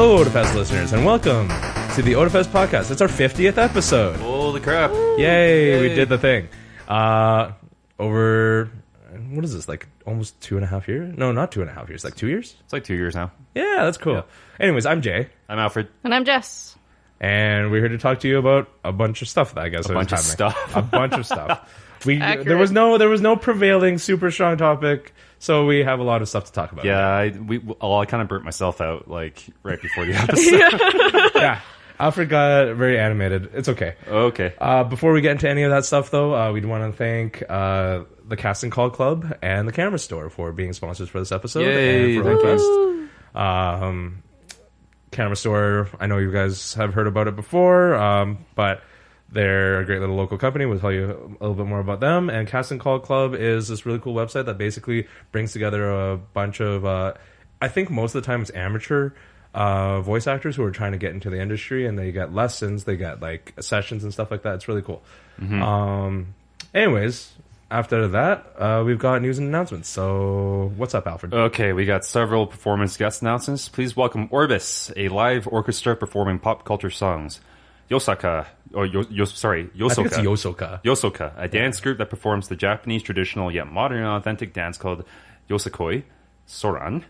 Hello, Otafest listeners, and welcome to the Otafest Podcast. It's our 50th episode. Holy crap. Yay, we did the thing. Over, what is this, like almost 2.5 years? No, not 2.5 years, like 2 years? It's like 2 years now. Yeah, that's cool. Yeah. Anyways, I'm Jay. I'm Alfred. And I'm Jess. And we're here to talk to you about a bunch of stuff, I guess. A bunch of stuff. A bunch of stuff. Accurate. There was no prevailing super strong topic, so we have a lot of stuff to talk about. Yeah, I kind of burnt myself out like right before the episode. Yeah. Alfred got very animated. It's okay. Okay. Before we get into any of that stuff, though, we'd want to thank the Casting Call Club and the Camera Store for being sponsors for this episode. Yay, and for Otafest. Camera Store, I know you guys have heard about it before, but they're a great little local company. We'll tell you a little bit more about them. And Casting Call Club is this really cool website that basically brings together a bunch of, I think most of the time it's amateur voice actors who are trying to get into the industry, and they get lessons, they get like sessions and stuff like that. It's really cool. Mm-hmm. Anyways, after that, we've got news and announcements. So what's up, Alfred? Okay, we got several performance guest announcements. Please welcome Orbis, a live orchestra performing pop culture songs. Yosoka. I think it's Yosoka. Yosoka, a dance group that performs the Japanese traditional yet modern and authentic dance called Yosakoi Soran.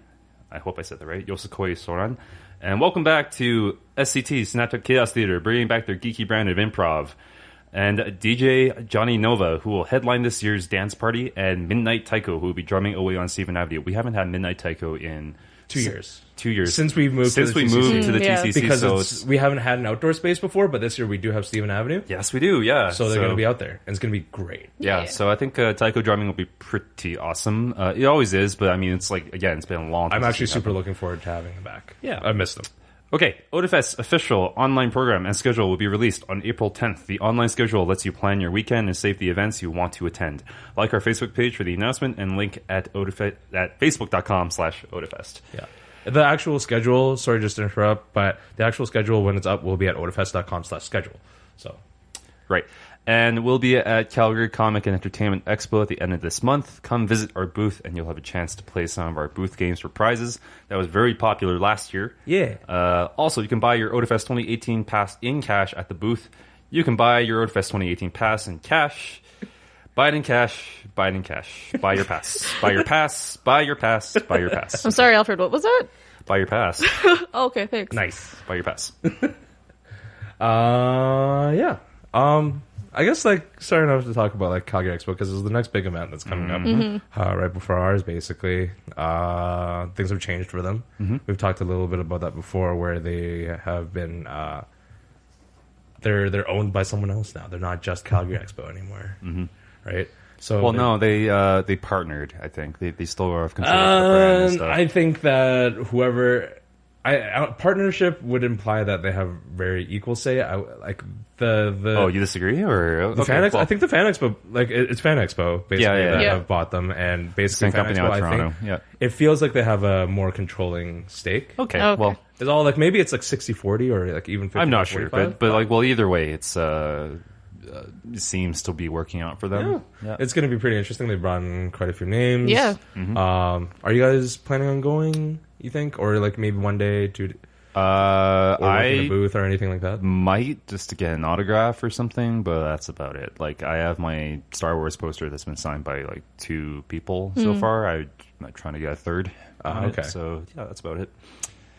I hope I said that right. Yosakoi Soran. And welcome back to SCT, Synaptic Chaos Theater, bringing back their geeky brand of improv. And DJ Johnny Nova, who will headline this year's dance party, and Midnight Taiko, who will be drumming away on Stephen Avenue. We haven't had Midnight Taiko in 2 years. 2 years. Since we moved to the TCC. Because we haven't had an outdoor space before, but this year we do have Stephen Avenue. Yes, we do, yeah. So they're going to be out there, and it's going to be great. Yeah, so I think Taiko drumming will be pretty awesome. It always is, but I mean, it's like, again, it's been a long time. I'm actually super looking forward to having him back. Yeah. I missed him. Okay, Otafest's official online program and schedule will be released on April 10th. The online schedule lets you plan your weekend and save the events you want to attend. Like our Facebook page for the announcement and link at facebook.com/Otafest. Yeah. The actual schedule, sorry just to interrupt, but the actual schedule when it's up will be at otafest.com/schedule. So, right. And we'll be at Calgary Comic and Entertainment Expo at the end of this month. Come visit our booth, and you'll have a chance to play some of our booth games for prizes. That was very popular last year. Yeah. Also, you can buy your Otafest 2018 pass in cash at the booth. You can buy your Otafest 2018 pass in cash. Buy it in cash. Buy it in cash. Buy your pass. Buy your pass. Buy your pass. Buy your pass. I'm sorry, Alfred. What was that? Buy your pass. Oh, okay, thanks. Nice. Buy your pass. Yeah. I guess, like, starting off to talk about, like, Calgary Expo, because it's the next big event that's coming up right before ours, basically. Things have changed for them. We've talked a little bit about that before, where they have been, they're owned by someone else now. They're not just Calgary Expo anymore, right? So, well, no, they partnered, I think. They still have control of the brand and stuff. I think that whoever... partnership would imply that they have very equal say. Oh, you disagree, or the Fan Expo? I think the Fan Expo, like it's Fan Expo, basically that have bought them, and basically Fan Expo. I think it feels like they have a more contrling stake. Okay. Well, it's all like maybe it's like 60-40 or like even 50. I'm not sure, but like, well, either way, it seems to be working out for them. Yeah. It's going to be pretty interesting. They've brought in quite a few names. Yeah. Are you guys planning on going? You think, or like maybe one day to or in a booth or anything like that? Might, just to get an autograph or something, but that's about it. Like, I have my Star Wars poster that's been signed by like 2 people so far. I'm not trying to get a third. Okay. So yeah, that's about it.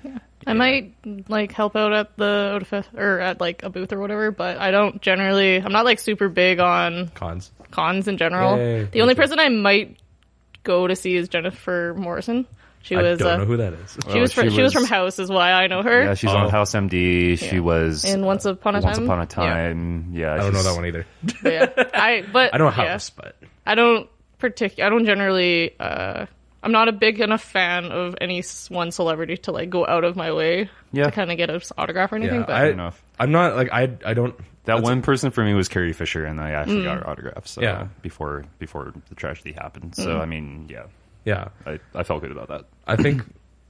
Yeah. I might like help out at the Otafest or at like a booth or whatever, but I don't generally. I'm not like super big on cons in general. Yay, the only person I might go to see is Jennifer Morrison. I don't know who that is. She was from House, is why I know her. Yeah, she's on House MD. She was in Once Upon a Time. Yeah, I don't know that one either. I know House, but I don't generally. I'm not a big enough fan of any one celebrity to like go out of my way to kind of get an autograph or anything. Yeah, I'm not like I don't. That one person for me was Carrie Fisher, and I actually got her autograph. So before the tragedy happened. So I mean, yeah, I felt good about that. I think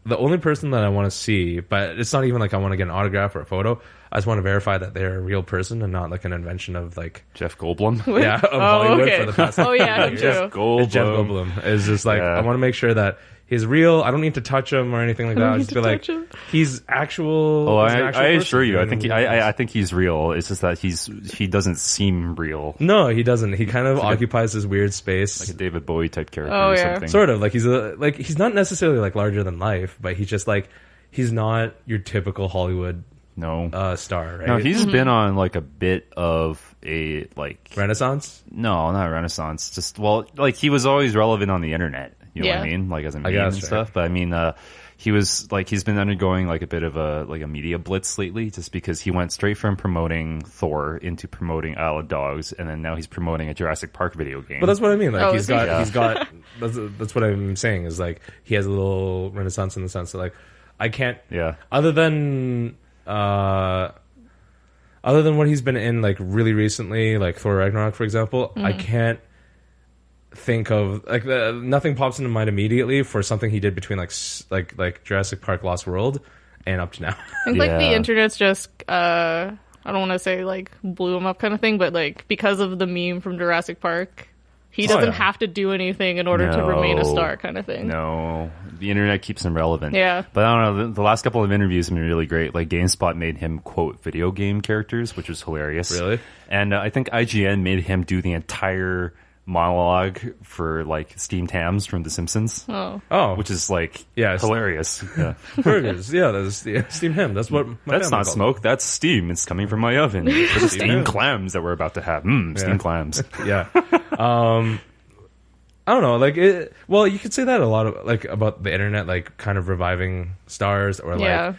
the only person that I want to see, but it's not even like I want to get an autograph or a photo. I just want to verify that they're a real person and not like an invention of like Jeff Goldblum. Of Hollywood for the past. Oh yeah, Jeff Goldblum. Jeff Goldblum is just like I want to make sure that he's real. I don't need to touch him or anything like that. I just feel like he's actual. Oh, I assure you. I think he's real. It's just that he doesn't seem real. No, he doesn't. He kind of occupies this weird space, like a David Bowie type character or something. Sort of like he's not necessarily like larger than life, but he's just like he's not your typical Hollywood star, right? No, he's been on like a bit of a like Renaissance. No, not Renaissance. Just like he was always relevant on the internet. You know what I mean? Like as a meme and stuff. But I mean, he's been undergoing like a bit of a media blitz lately, just because he went straight from promoting Thor into promoting Isle of Dogs, and then now he's promoting a Jurassic Park video game. But that's what I mean. Like he's got. That's what I'm saying is like he has a little Renaissance in the sense that like I can't. Yeah. Other than what he's been in like really recently, like Thor Ragnarok, for example, I can't think of like nothing pops into mind immediately for something he did between like Jurassic Park Lost World and up to now. I think like the internet's just I don't want to say like blew him up kind of thing, but like because of the meme from Jurassic Park, he doesn't have to do anything in order to remain a star kind of thing. No, the internet keeps him relevant. Yeah. But I don't know, the last couple of interviews have been really great. Like GameSpot made him quote video game characters, which was hilarious. Really? And I think IGN made him do the entire monologue for like steamed hams from The Simpsons. Oh, which is like hilarious. Yeah. Burgers, that's steamed ham. That's what. That's not smoke. That's steam. It's coming from my oven. For the steamed clams that we're about to have. Steamed clams. Yeah. I don't know. Like, you could say that a lot of like about the internet, like kind of reviving stars or like,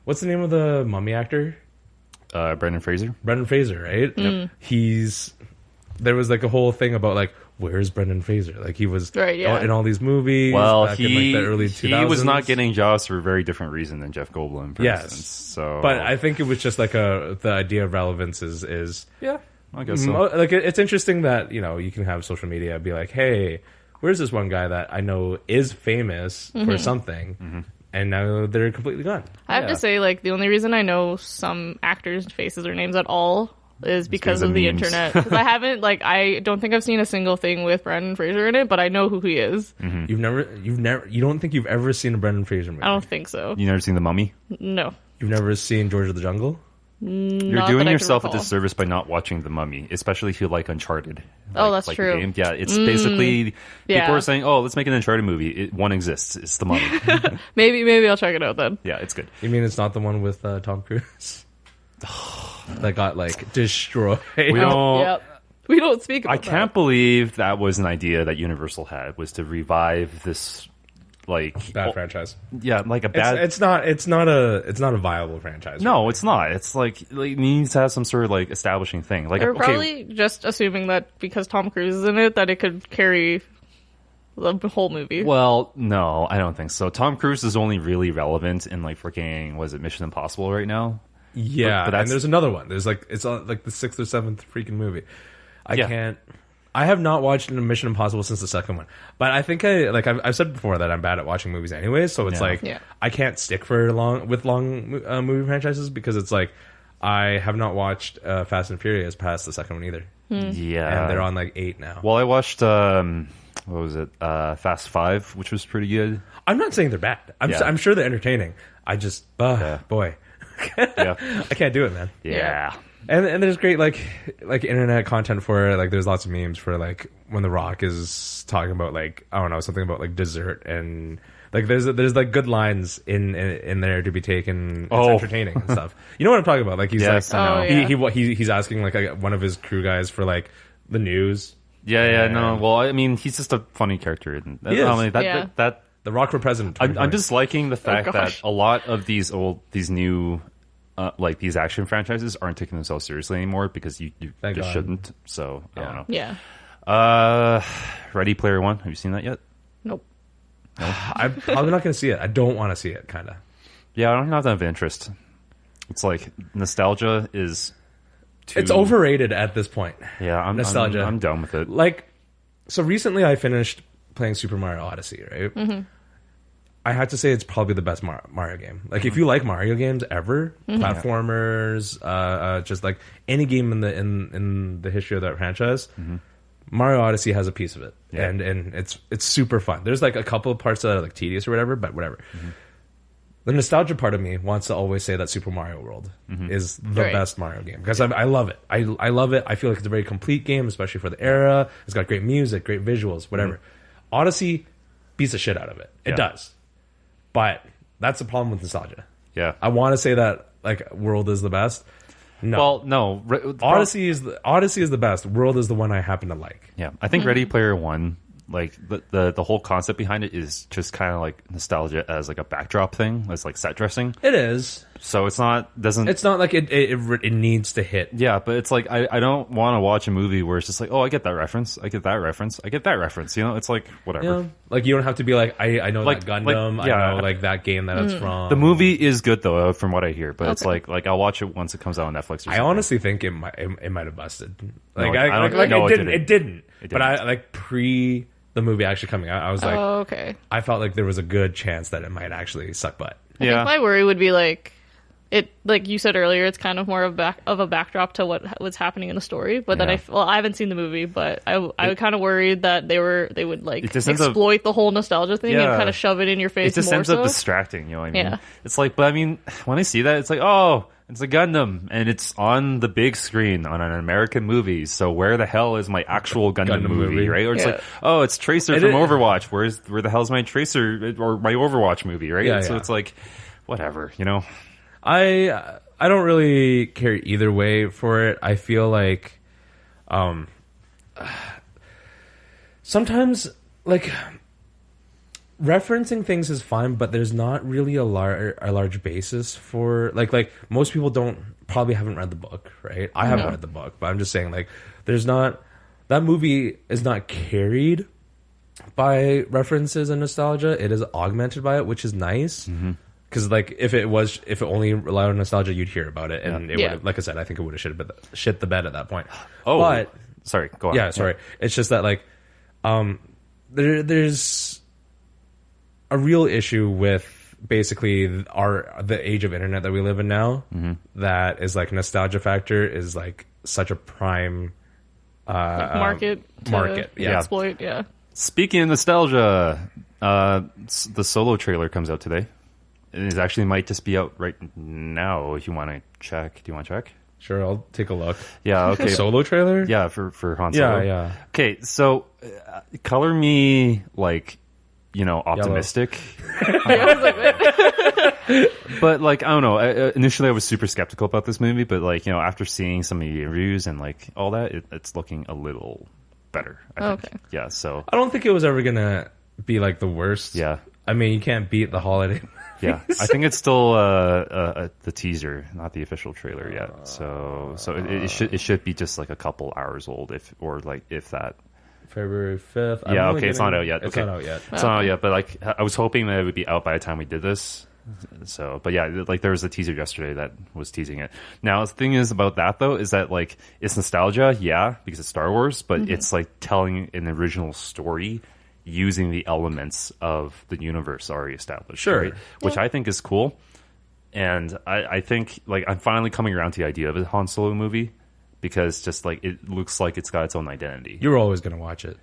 what's the name of the mummy actor? Brendan Fraser. Brendan Fraser, right? Yep. There was like a whole thing about like, where's Brendan Fraser? Like he was in all these movies. Well, back in like the early 2000s. He was not getting jobs for a very different reason than Jeff Goldblum, for instance. So, but I think it was just like the idea of relevance is I guess so. Like it's interesting that you can have social media be like, hey, where's this one guy that I know is famous for something, and now they're completely gone. I have to say, like the only reason I know some actors' faces or names at all is because of the internet. Because I don't think I've seen a single thing with Brendan Fraser in it, but I know who he is. You don't think you've ever seen a Brendan Fraser movie? I don't think so. You never seen The Mummy? No. You've never seen George of the Jungle? You're doing yourself a disservice by not watching The Mummy, especially if you like Uncharted. That's true. The game. Yeah, it's basically people are saying, "Oh, let's make an Uncharted movie." One exists. It's The Mummy. maybe I'll check it out then. Yeah, it's good. You mean it's not the one with Tom Cruise that got like destroyed? We don't speak about I can't believe that was an idea that Universal had, was to revive this like bad franchise. Yeah, like a bad. It's not a viable franchise. No, really. It's not. It's like it needs to have some sort of like establishing thing. Like they're probably just assuming that because Tom Cruise is in it, that it could carry the whole movie. Well, no, I don't think so. Tom Cruise is only really relevant in like freaking Mission Impossible right now. Yeah, but and there's another one. There's like it's like the 6th or 7th freaking movie. I have not watched a Mission Impossible since the second one, but I think I've said before that I'm bad at watching movies anyways. So it's I can't stick for long movie franchises because it's like I have not watched Fast and Furious past the second one either. Yeah, and they're on like 8 now. Well, I watched what was it, Fast 5, which was pretty good. I'm not saying they're bad. I'm sure they're entertaining. I just boy, I can't do it, man. Yeah. And there's great like internet content for it. Like there's lots of memes for like when The Rock is talking about like I don't know, something about like dessert, and like there's like good lines in there to be taken. It's entertaining and stuff. You know what I'm talking about? Like he's he's asking like one of his crew guys for like the news. No. Well, I mean, he's just a funny character. That The Rock for president. I'm just liking the fact that a lot of these new like these action franchises aren't taking themselves seriously anymore because you just shouldn't. So I don't know. Yeah. Ready Player One. Have you seen that yet? Nope. No? I'm probably not going to see it. I don't want to see it. Kind of. Yeah, I don't have that of interest. It's like nostalgia is. It's overrated at this point. Yeah, nostalgia. I'm done with it. Like, so recently I finished playing Super Mario Odyssey, right? Mm-hmm. I had to say it's probably the best Mario game. Like, if you like Mario games ever, platformers, just like any game in the history of that franchise, Mario Odyssey has a piece of it, and it's super fun. There's like a couple of parts that are like tedious or whatever, but whatever. The nostalgia part of me wants to always say that Super Mario World is the best Mario game because I love it. I love it. I feel like it's a very complete game, especially for the era. It's got great music, great visuals, whatever. Odyssey beats the shit out of it. It does, but that's the problem with nostalgia. Yeah, I want to say that like World is the best. No. Well, no. Odyssey is the best. World is the one I happen to like. Yeah, I think Ready Player One, like the whole concept behind it is just kind of like nostalgia as like a backdrop thing. It's like set dressing. It is. So it's not like it needs to hit. Yeah, but it's like I don't want to watch a movie where it's just like, oh, I get that reference, I get that reference, I get that reference. You know, it's like whatever. Yeah. Like you don't have to be like I know like, that Gundam. I know like that game that it's from. The movie is good though, from what I hear. But it's like I'll watch it once it comes out on Netflix. Or something. I honestly think it might have busted. Like it didn't. But I like pre the movie actually coming out, I was like, oh, okay. I felt like there was a good chance that it might actually suck butt. I think my worry would be like it, like you said earlier, it's kind of more of a backdrop to what's happening in the story. But then I haven't seen the movie, but I kind of worried that they would like exploit the whole nostalgia thing and kind of shove it in your face. It just ends up distracting, you know what I mean? Yeah. It's like, but I mean, when I see that, it's like, oh, it's a Gundam, and it's on the big screen on an American movie. So where the hell is my actual Gundam movie, right? Or it's like, oh, it's Tracer from Overwatch. Where the hell's my Tracer or my Overwatch movie, right? Yeah, so it's like, whatever, you know. I don't really care either way for it. I feel like, sometimes like referencing things is fine, but there's not really a large basis for like most people probably haven't read the book, right? I haven't read the book, but I'm just saying like that movie is not carried by references and nostalgia. It is augmented by it, which is nice. Because like if it only relied on nostalgia, you'd hear about it, and it would, like I said, I think it would have shit the bed at that point. Oh, but sorry, go on. Yeah, sorry. It's just that like, there's a real issue with basically the age of internet that we live in now. That is like nostalgia factor is like such a prime market to exploit. Yeah. Speaking of nostalgia, the Solo trailer comes out today. It actually might just be out right now if you want to check. Do you want to check? Sure, I'll take a look. Yeah, okay. Solo trailer? Yeah, for Han Solo. Yeah. Okay, so color me like, you know, optimistic. But like, I don't know. Initially, I was super skeptical about this movie, but like, you know, after seeing some of the interviews and like all that, it's looking a little better. I think. Okay. Yeah. So I don't think it was ever gonna be like the worst. Yeah. I mean, you can't beat the holiday. Yeah, I think it's still the teaser, not the official trailer yet. So it should be just like a couple hours old, if that. February 5th. Yeah, okay, it's not out yet. It's not out yet. It's not out yet, but like I was hoping that it would be out by the time we did this. So, but yeah, like there was a teaser yesterday that was teasing it. Now the thing is about that though is that like it's nostalgia, yeah, because it's Star Wars, but it's like telling an original story using the elements of the universe already established, sure, right? Which I think is cool. And I think like I'm finally coming around to the idea of a Han Solo movie because just like it looks like it's got its own identity. You were always going to watch it.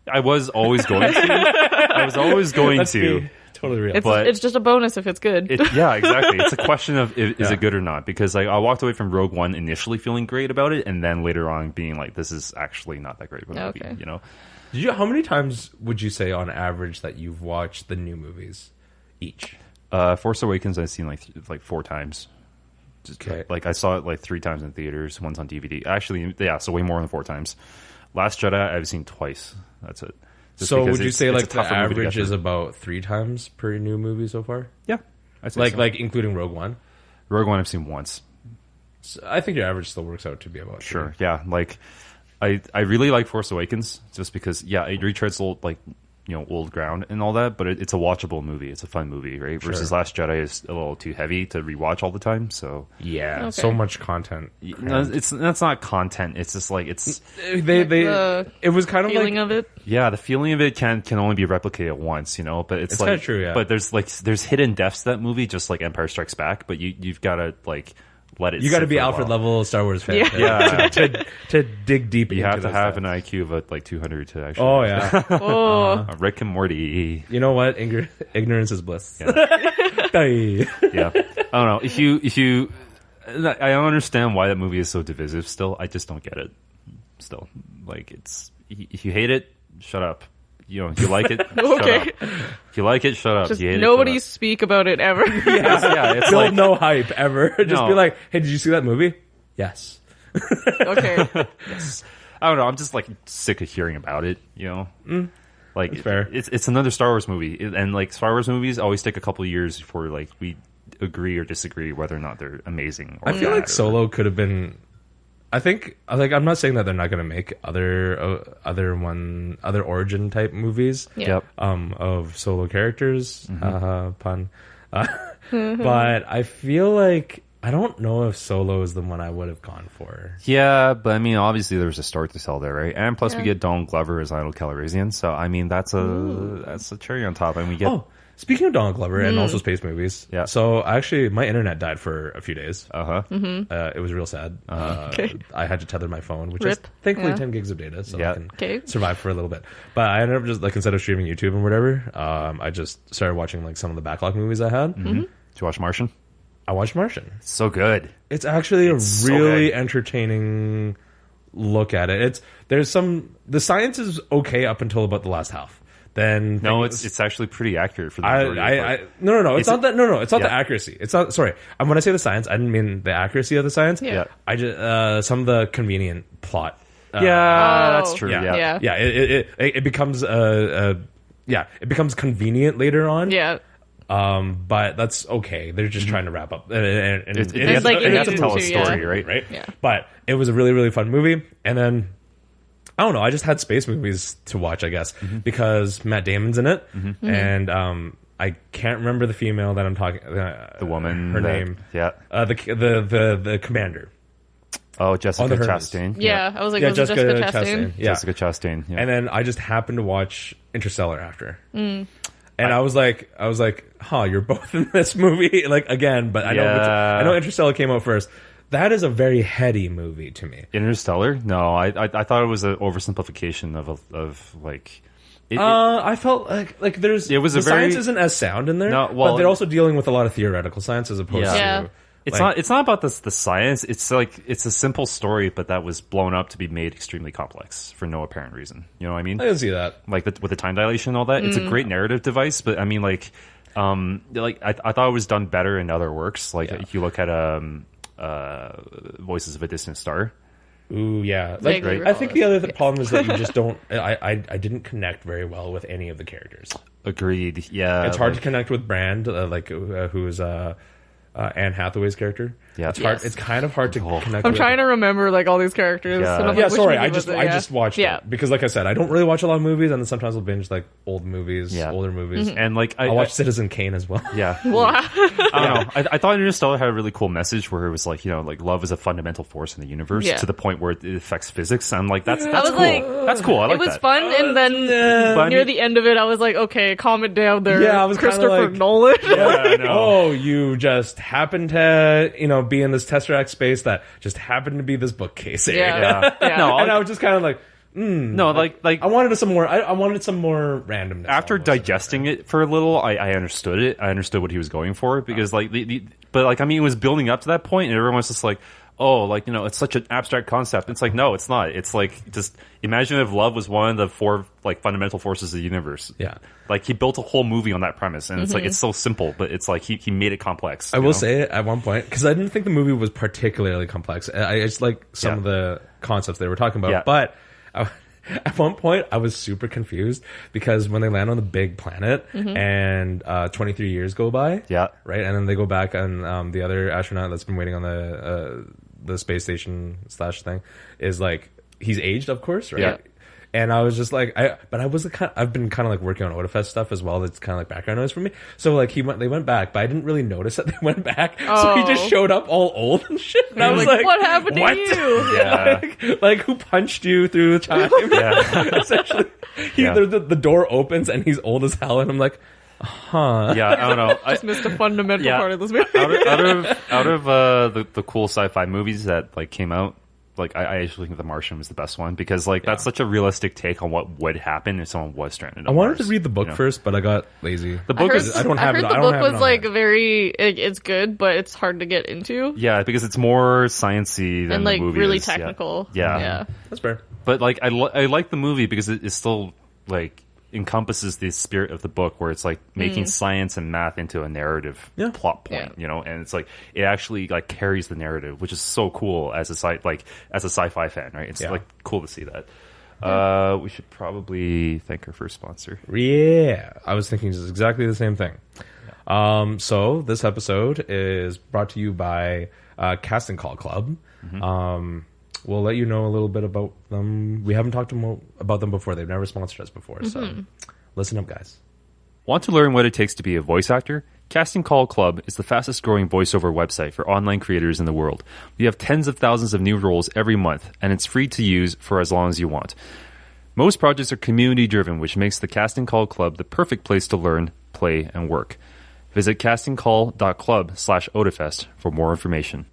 I was always going to. I was always going to. Totally real. It's just a bonus if it's good. Yeah, exactly. It's a question of is it good or not? Because like I walked away from Rogue One initially feeling great about it, and then later on being like, this is actually not that great of a movie. You know. How many times would you say on average that you've watched the new movies each? Force Awakens I've seen like 4 times. Okay. Like I saw it like 3 times in theaters, once on DVD. Actually, yeah, so way more than 4 times. Last Jedi I've seen twice. That's it. So would you say like the average is about 3 times per new movie so far? Yeah, I'd say like including Rogue One. Rogue One I've seen once. So I think your average still works out to be about 3. Sure. Yeah, like I really like Force Awakens just because it retreads old ground and all that, but it's a watchable movie. It's a fun movie, right? Sure. Versus Last Jedi is a little too heavy to rewatch all the time. So so much content. That's not content. It's just like it's it was kind of feeling of it. Yeah, the feeling of it can only be replicated once, you know. But it's like kind of true. Yeah. But there's hidden depths to that movie, just like Empire Strikes Back. But you've got to like let it. You got to be Alfred level Star Wars fan. To dig deep. You have to have an IQ of like 200 to actually. Oh yeah. Rick and Morty. You know what? Ignorance is bliss. Yeah. Yeah. I don't know. If you, I don't understand why that movie is so divisive. Still, I just don't get it. Still, like if you hate it, shut up. You know, if you like it, okay. Shut up. If you like it, shut up. Just you hate nobody it, speak about it ever. It's build no hype ever. Just be like, hey, did you see that movie? Yes. Okay. Yes. I don't know. I'm just like sick of hearing about it. You know, like that's fair. It's another Star Wars movie, and like Star Wars movies always take a couple of years before like we agree or disagree whether or not they're amazing. Or I feel like Solo could have been. I think, like, I'm not saying that they're not going to make other origin type movies. Yep. Of solo characters. Pun. But I feel like I don't know if Solo is the one I would have gone for. Yeah, but I mean, obviously there's a story to sell there, right? And plus we get Donald Glover as Idol Calrissian, so I mean that's a cherry on top, and we get. Oh, speaking of Donald Glover and also space movies, so actually my internet died for a few days. It was real sad. I had to tether my phone, which is thankfully 10 gigs of data, so I can survive for a little bit. But I ended up just like instead of streaming YouTube and whatever, I just started watching like some of the backlog movies I had. Did you watch Martian? I watched Martian. It's so good. It's actually a really entertaining look at it. The science is okay up until about the last half. Then it's actually pretty accurate for the majority. No. It's not that. No. It's not the accuracy. It's not. Sorry. When I say the science, I didn't mean the accuracy of the science. Yeah. I just some of the convenient plot. That's true. Yeah. It becomes it becomes convenient later on. Yeah. But that's okay. They're just trying to wrap up. And it's like you have to tell a story, right? Right. Yeah. But it was a really, really fun movie. And then I don't know. I just had space movies to watch, I guess, because Matt Damon's in it, and I can't remember the female that I'm talking. The woman, her name, the commander. Oh, Jessica Chastain. Yeah, I was like, was it Jessica Chastain? Yeah. Jessica Chastain. Yeah. And then I just happened to watch Interstellar after, and I was like, huh, you're both in this movie, like again. But I know Interstellar came out first. That is a very heady movie to me. Interstellar? No, I thought it was an oversimplification of like. I felt like there's science isn't as sound in there, but they're also dealing with a lot of theoretical science as opposed to. It's not about the science. It's like it's a simple story, but that was blown up to be made extremely complex for no apparent reason. You know what I mean? I can see that. Like with the time dilation and all that, it's a great narrative device. But I mean, I thought it was done better in other works. Like if you look at Voices of a Distant Star. Ooh, yeah. Like, I think the other problem is that you just don't. I didn't connect very well with any of the characters. Agreed. Yeah, it's hard to connect with Brand, who is Anne Hathaway's character. Yeah, it's hard. It's kind of hard to connect. I'm trying to remember like all these characters. Yeah, sorry. I just watched it because, like I said, I don't really watch a lot of movies, and then sometimes I'll binge like older movies, and like I'll watch Citizen Kane as well. Yeah, I don't know. I thought Interstellar had a really cool message where it was like, like love is a fundamental force in the universe to the point where it affects physics. I'm like, that's cool. That's cool. I like that. It was fun, and then near the end of it, I was like, okay, calm it down there. Yeah, I was Christopher Nolan. Oh, you just happened to be in this Tesseract space that just happened to be this bookcase area. No, and I was just kind of like, no, like I wanted some more. I wanted some more randomness. After digesting it for a little, I understood it. I understood what he was going for because but it was building up to that point, and everyone was just like, oh, it's such an abstract concept. It's like, no, it's not. It's like, just imagine if love was one of the four fundamental forces of the universe. Yeah. Like he built a whole movie on that premise, and it's like, it's so simple, but it's like he made it complex. I will say at one point, because I didn't think the movie was particularly complex. I just like some of the concepts they were talking about, but at one point I was super confused because when they land on the big planet and 23 years go by, right, and then they go back and the other astronaut that's been waiting on the space station / thing is like, he's aged, of course, right? And I was just like, I've been kind of like working on Otafest stuff as well. That's kind of like background noise for me. So like they went back, but I didn't really notice that they went back. So he just showed up all old and shit. And I was like, what happened to you? Yeah. like who punched you through the time? Essentially, the door opens and he's old as hell, and I'm like, Huh. Yeah, I don't know. Just missed a fundamental part of this movie. out of the cool sci-fi movies that like came out, like I actually think The Martian was the best one because like that's such a realistic take on what would happen if someone was stranded on Mars. To read the book first, but I got lazy. The book I heard the book was like very it's good, but it's hard to get into. Yeah, because it's more sciencey than and like the movie really is. technical. Yeah, that's fair. But like I like the movie because it still like encompasses the spirit of the book where it's like making science and math into a narrative plot point, you know, and it's like it actually like carries the narrative, which is so cool as a sci-fi fan, right? It's like cool to see that. We should probably thank our first sponsor. Yeah, I was thinking just exactly the same thing. So this episode is brought to you by Casting Call Club. We'll let you know a little bit about them. We haven't talked about them before. They've never sponsored us before. So listen up, guys. Want to learn what it takes to be a voice actor? Casting Call Club is the fastest growing voiceover website for online creators in the world. We have tens of thousands of new roles every month, and it's free to use for as long as you want. Most projects are community driven, which makes the Casting Call Club the perfect place to learn, play, and work. Visit castingcall.club/Otafest for more information.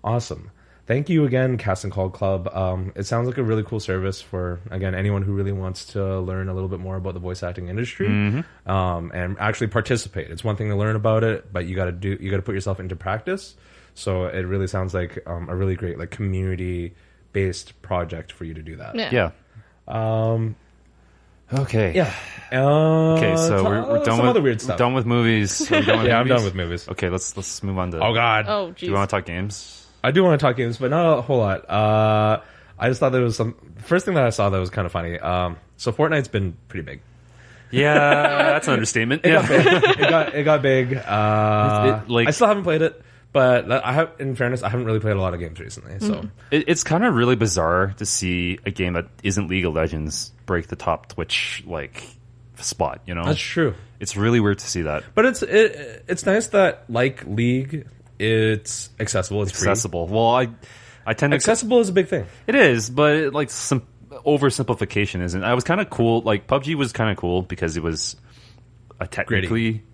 Awesome. Thank you again, Casting Call Club. It sounds like a really cool service for, again, anyone who really wants to learn a little bit more about the voice acting industry and actually participate. It's one thing to learn about it, but you got to put yourself into practice. So it really sounds like a really great like community-based project for you to do that. Yeah. Okay. Yeah. Okay, so we're done with other weird stuff. We're done with movies. I'm done with movies. Okay, let's move on to. Oh God. Oh, geez. Do you want to talk games? I do want to talk games, but not a whole lot. I just thought there was some. First thing that I saw that was kind of funny. So Fortnite's been pretty big. Yeah, that's an understatement. It got big. I still haven't played it, but in fairness, I haven't really played a lot of games recently. So it's kind of really bizarre to see a game that isn't League of Legends break the top Twitch like spot. You know, that's true. It's really weird to see that, but it's nice that like League. It's accessible. It's accessible. Free. Well, I tend to accessible is a big thing. It is, but like some oversimplification isn't. I was kind of cool. Like PUBG was kind of cool because it was a technically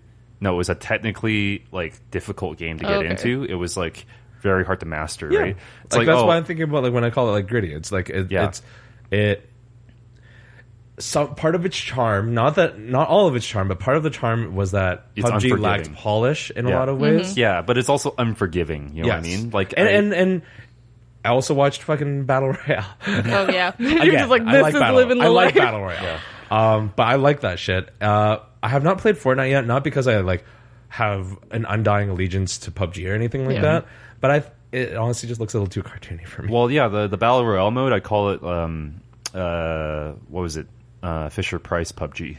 like difficult game to get into. It was like very hard to master. Right? It's like that's why I'm thinking about like when I call it like gritty. It's like it's some part of its charm, not all of its charm, but part of the charm was that PUBG lacked polish in a lot of ways. Yeah, but it's also unforgiving. You know what I mean? Like, and I also watched fucking Battle Royale. Oh yeah, you're just like this is living the life. I like Battle Royale, but I like that shit. I have not played Fortnite yet, not because I like have an undying allegiance to PUBG or anything like that, but it honestly just looks a little too cartoony for me. Well, yeah, the Battle Royale mode, I call it what was it? Fisher Price PUBG.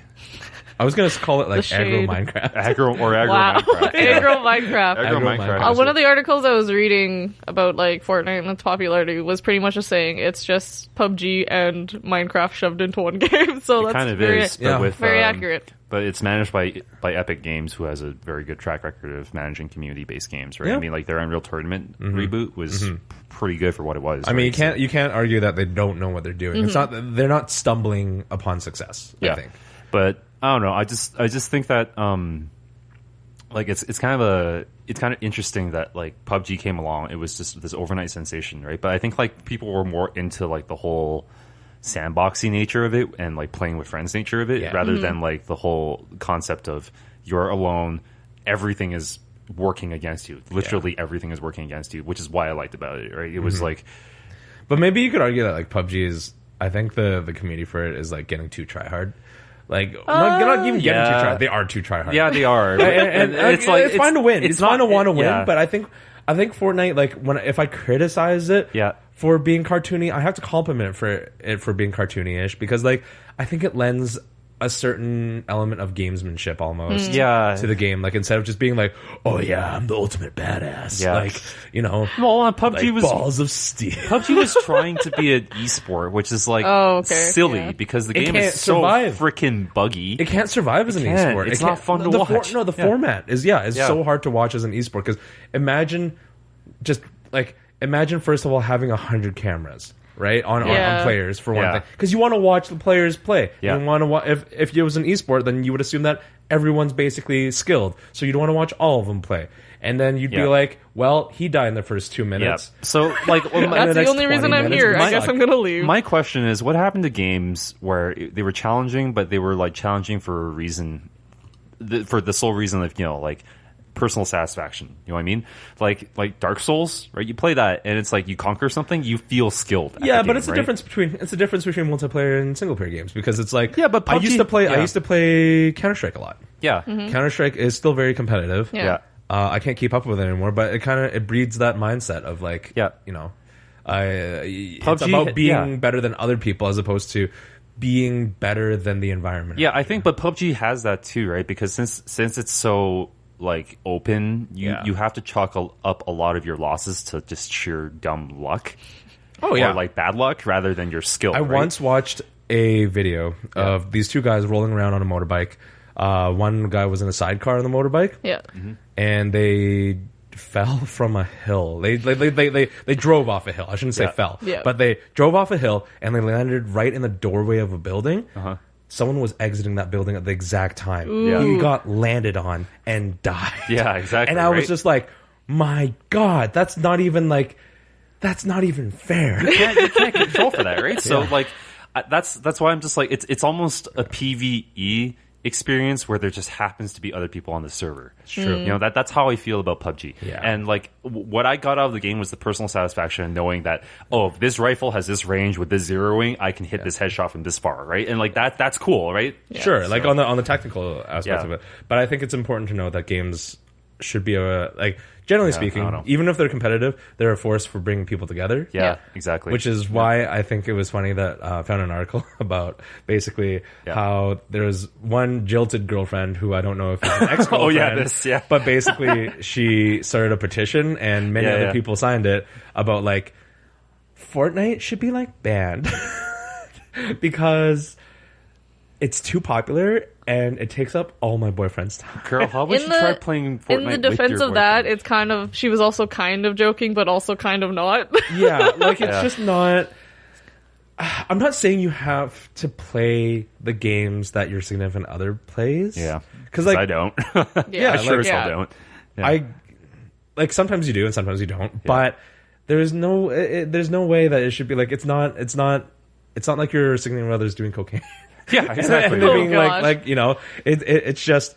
I was going to call it like aggro Minecraft. Aggro Minecraft. Aggro Minecraft. Aggro Minecraft. One of the articles I was reading about like Fortnite and its popularity was pretty much just saying it's just PUBG and Minecraft shoved into one game. So that's kind of very, is, but with, very accurate. But it's managed by Epic Games, who has a very good track record of managing community-based games, right? I mean, like their Unreal Tournament reboot was pretty good for what it was. I mean, you can't argue that they don't know what they're doing. It's not they're not stumbling upon success. I think, but I don't know. I just think that like it's kind of interesting that like PUBG came along. It was just this overnight sensation, right? But I think like people were more into like the whole sandboxy nature of it and like playing with friends nature of it rather than like the whole concept of you're alone, everything is working against you. Literally everything is working against you, which is why I liked about it, right? It was like, but maybe you could argue that like PUBG is, I think the community for it is like getting too try hard. Like not even getting too try. They are too try hard. Yeah, they are. and it's like it's fine to win. It's fine to want to win, but I think Fortnite, like if I criticize it for being cartoony, I have to compliment it for being cartoony-ish because like I think it lends a certain element of gamesmanship almost to the game. Like instead of just being like, oh yeah, I'm the ultimate badass. Like, you know, well, PUBG like was balls of steel. PUBG was trying to be an esport, which is like silly because the game is so freaking buggy. It can't survive as an esport. It's not fun to watch. The format is so hard to watch as an esport because imagine first of all having 100 cameras. right? On players for one thing, because you want to watch the players play. Yeah. You want to if it was an esport, then you would assume that everyone's basically skilled, so you'd want to watch all of them play. And then you'd be like, well, he died in the first 2 minutes. Yeah. So, like, that's the only reason I'm here. I guess I'm going to leave. My question is, what happened to games where they were challenging, but they were, like, challenging for a reason, for the sole reason of, like, personal satisfaction. You know what I mean? Like Dark Souls, right? You play that, and it's like you conquer something, you feel skilled. Yeah, but game, it's a difference between multiplayer and single player games, because it's like but PUBG, I used to play Counter-Strike a lot. Yeah, Counter-Strike is still very competitive. Yeah. I can't keep up with it anymore, but it breeds that mindset of like, it's about being better than other people as opposed to being better than the environment. Yeah, I think, but PUBG has that too, right? Because since it's so like open, you have to chalk up a lot of your losses to just sheer dumb luck. Or like bad luck rather than your skill. I once watched a video of these two guys rolling around on a motorbike. One guy was in a sidecar on the motorbike. Yeah. And they fell from a hill. They drove off a hill. I shouldn't say fell. Yeah. But they drove off a hill and they landed right in the doorway of a building. Someone was exiting that building at the exact time. He got landed on and died. Yeah, exactly. And I was just like, my God, that's not even fair. You can't control for that, right? So like that's why I'm just like it's almost a PvE experience where there just happens to be other people on the server. It's true. You know, that's how I feel about PUBG. Yeah. And like what I got out of the game was the personal satisfaction of knowing that, oh, if this rifle has this range with this zeroing, I can hit this headshot from this far, right? And like that's cool, right? Yeah. Sure, like on the technical aspect of it. But I think it's important to know that games should be generally speaking, even if they're competitive, they're a force for bringing people together. Yeah, exactly. Which is why I think it was funny that I found an article about basically how there's one jilted girlfriend who I don't know if it's an ex-girlfriend. But basically she started a petition and many other people signed it about like Fortnite should be like banned because it's too popular and it takes up all my boyfriend's time. Girl, how about you try playing Fortnite? In the defense of that, it's kind of, she was also kind of joking, but also kind of not. Yeah, like it's just not. I'm not saying you have to play the games that your significant other plays. Yeah, because like I don't. I sure as hell don't. Yeah. I like sometimes you do and sometimes you don't. Yeah. But there's no way that it should be like it's not like your significant other's doing cocaine. Yeah, exactly. And being like you know, it's just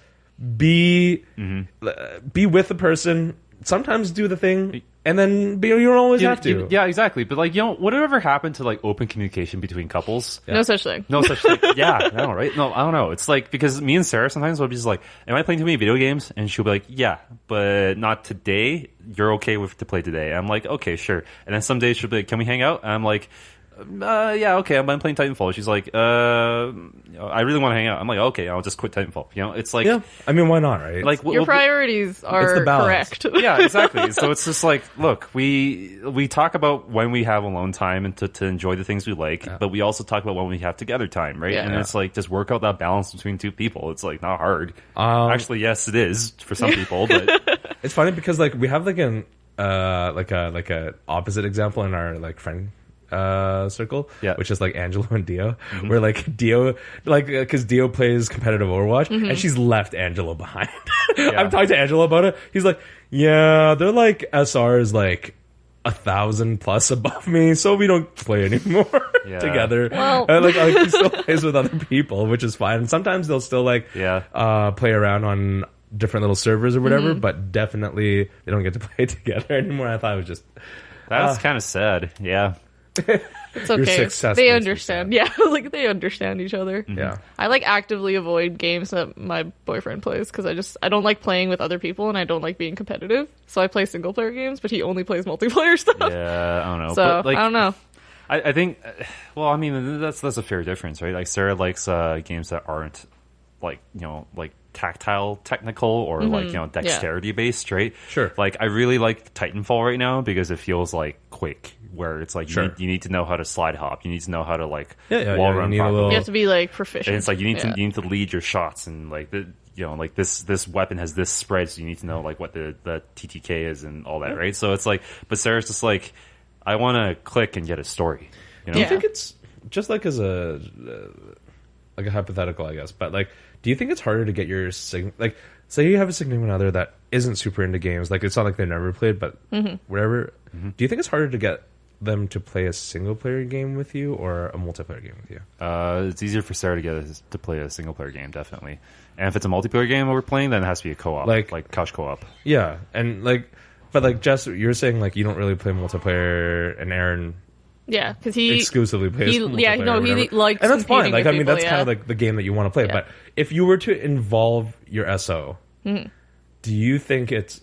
be with the person. Sometimes do the thing, and then you don't always have to. Yeah, exactly. But like, whatever happened to like open communication between couples? Yeah. No such thing. No such thing. Yeah, no, right? No, I don't know. It's like because me and Sarah sometimes will be just like, "Am I playing too many video games?" And she'll be like, "Yeah, but not today. You're okay to play today." I'm like, "Okay, sure." And then some days she'll be like, "Can we hang out?" And I'm like, yeah, okay, I'm playing Titanfall. She's like, I really want to hang out. I'm like, okay, I'll just quit Titanfall. You know, it's like, yeah, I mean, why not, right? Like, your priorities are correct. Yeah, exactly. So it's just like, look, we talk about when we have alone time and to enjoy the things we like, but we also talk about when we have together time, right? And it's like, just work out that balance between two people. It's like not hard. Actually, yes, it is for some people, but it's funny because like we have like an like a opposite example in our like friend circle, which is like Angelo and Dio, where like Dio, like because Dio plays competitive Overwatch and she's left Angelo behind. I'm talking to Angelo about it. He's like, yeah, they're like SRs like 1,000+ above me, so we don't play anymore together. Well, and like he still plays with other people, which is fine. And sometimes they'll still like play around on different little servers or whatever, but definitely they don't get to play together anymore. I thought it was just that's kind of sad. Yeah. It's okay. They understand. Yeah, like they understand each other. Yeah. I like actively avoid games that my boyfriend plays because I don't like playing with other people and I don't like being competitive. So I play single player games, but he only plays multiplayer stuff. Yeah, I don't know. So but, like, I don't know. I think, well, I mean, that's a fair difference, right? Like Sarah likes games that aren't like, you know, like tactile technical or like, you know, dexterity based, right? Sure. Like I really like Titanfall right now because it feels like Quake, where it's like you need to know how to slide hop, you need to know how to like wall run properly. You have to be like proficient, and it's like you need to lead your shots, and like the, you know, like this weapon has this spread, so you need to know like what the TTK is and all that, right? So it's like, but Sarah's just like, I want to click and get a story. You know? Do you think it's just like as a hypothetical, I guess, but like, do you think it's harder to get your like, say you have a significant other that isn't super into games, like it's not like they've never played, but whatever. Do you think it's harder to get them to play a single player game with you or a multiplayer game with you? It's easier for Sarah to get us to play a single player game, definitely. And if it's a multiplayer game we're playing, then it has to be a co-op, like couch co-op. Yeah, and like, but like Jess, you're saying like you don't really play multiplayer, and Aaron. Yeah, because he exclusively plays multiplayer. Yeah, no, he likes, and that's fine. Like, I mean, that's yeah. kind of like the game that you want to play. Yeah. But if you were to involve your SO, do you think it's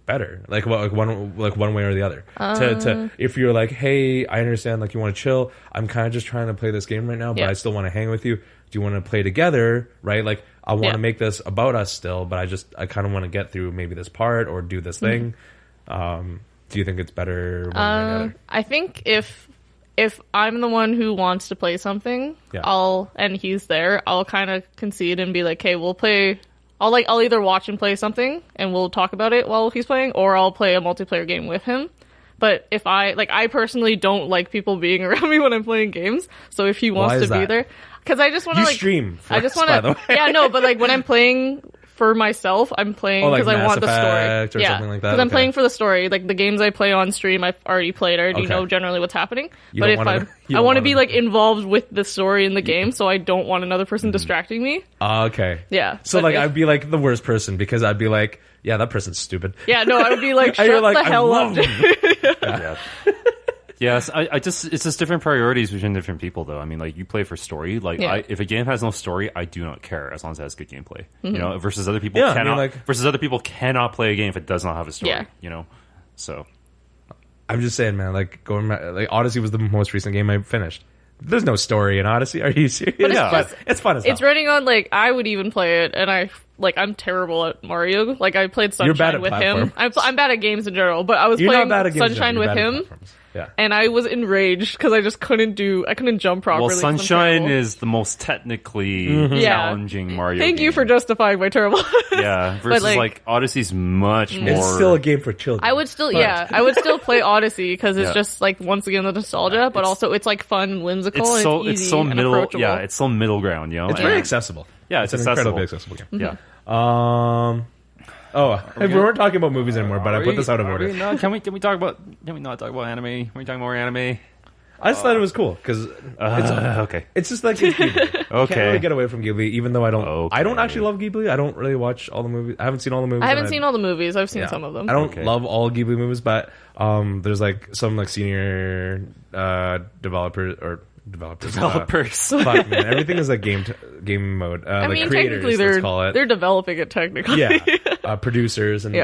better, like one way or the other? To if you're like, hey, I understand, like you want to chill. I'm kind of just trying to play this game right now, but I still want to hang with you. Do you want to play together? Right? Like I want to make this about us still, but I kind of want to get through maybe this part or do this thing. Do you think it's better one way or the other? I think if I'm the one who wants to play something, and he's there, I'll kind of concede and be like, "Hey, we'll play." I'll either watch and play something and we'll talk about it while he's playing, or I'll play a multiplayer game with him. But if I personally don't like people being around me when I'm playing games. So if he wants to be there, because I just want to stream. I just want to. Yeah, no, but like when I'm playing for myself, I'm playing because I want the story. Or something like that. Because I'm playing for the story. Like the games I play on stream, I've already played. I already know generally what's happening. But if I want to be like involved with the story in the game, so I don't want another person distracting me. Okay. Yeah. So like I'd be like the worst person because I'd be like, yeah, that person's stupid. Yeah. No, I would be like, shut the hell up. Yeah. Yes, it's just different priorities between different people, though. I mean, like, you play for story. Like, if a game has no story, I do not care as long as it has good gameplay. You know, versus other people cannot play a game if it does not have a story. Yeah. You know, so I'm just saying, man. Like going back, like Odyssey was the most recent game I finished. There's no story in Odyssey. Are you serious? But it's fun as hell. It's running on like I would even play it, and I'm terrible at Mario. Like I played Sunshine with him. I'm bad at games in general, but I was playing Sunshine with him. Yeah. And I was enraged because I just couldn't jump properly. Well, Sunshine is the most technically challenging Mario Thank game. you for justifying my terrible. Yeah, versus like Odyssey's much more. It's still a game for children. I would still play Odyssey because it's just like once again the nostalgia, but also it's like fun and whimsical. It's so middle. Approachable. Yeah, it's so middle ground. You know, it's very accessible. Yeah, it's an incredibly accessible game. Yeah. We weren't talking about movies anymore, but I put this out of order. Can we talk about? Can we not talk about anime? Can we talk more anime? I just thought it was cool because okay. It's just like it's Ghibli. Okay, can't really get away from Ghibli, even though I don't. Okay. I don't actually love Ghibli. I don't really watch all the movies. I haven't seen all the movies. I haven't seen all the movies. I've seen some of them. I don't love all Ghibli movies, but there's like some like senior developers. Fuck, man. Everything is like game mode. I mean, creators, technically let's call it. They're developing it technically. Yeah. Producers and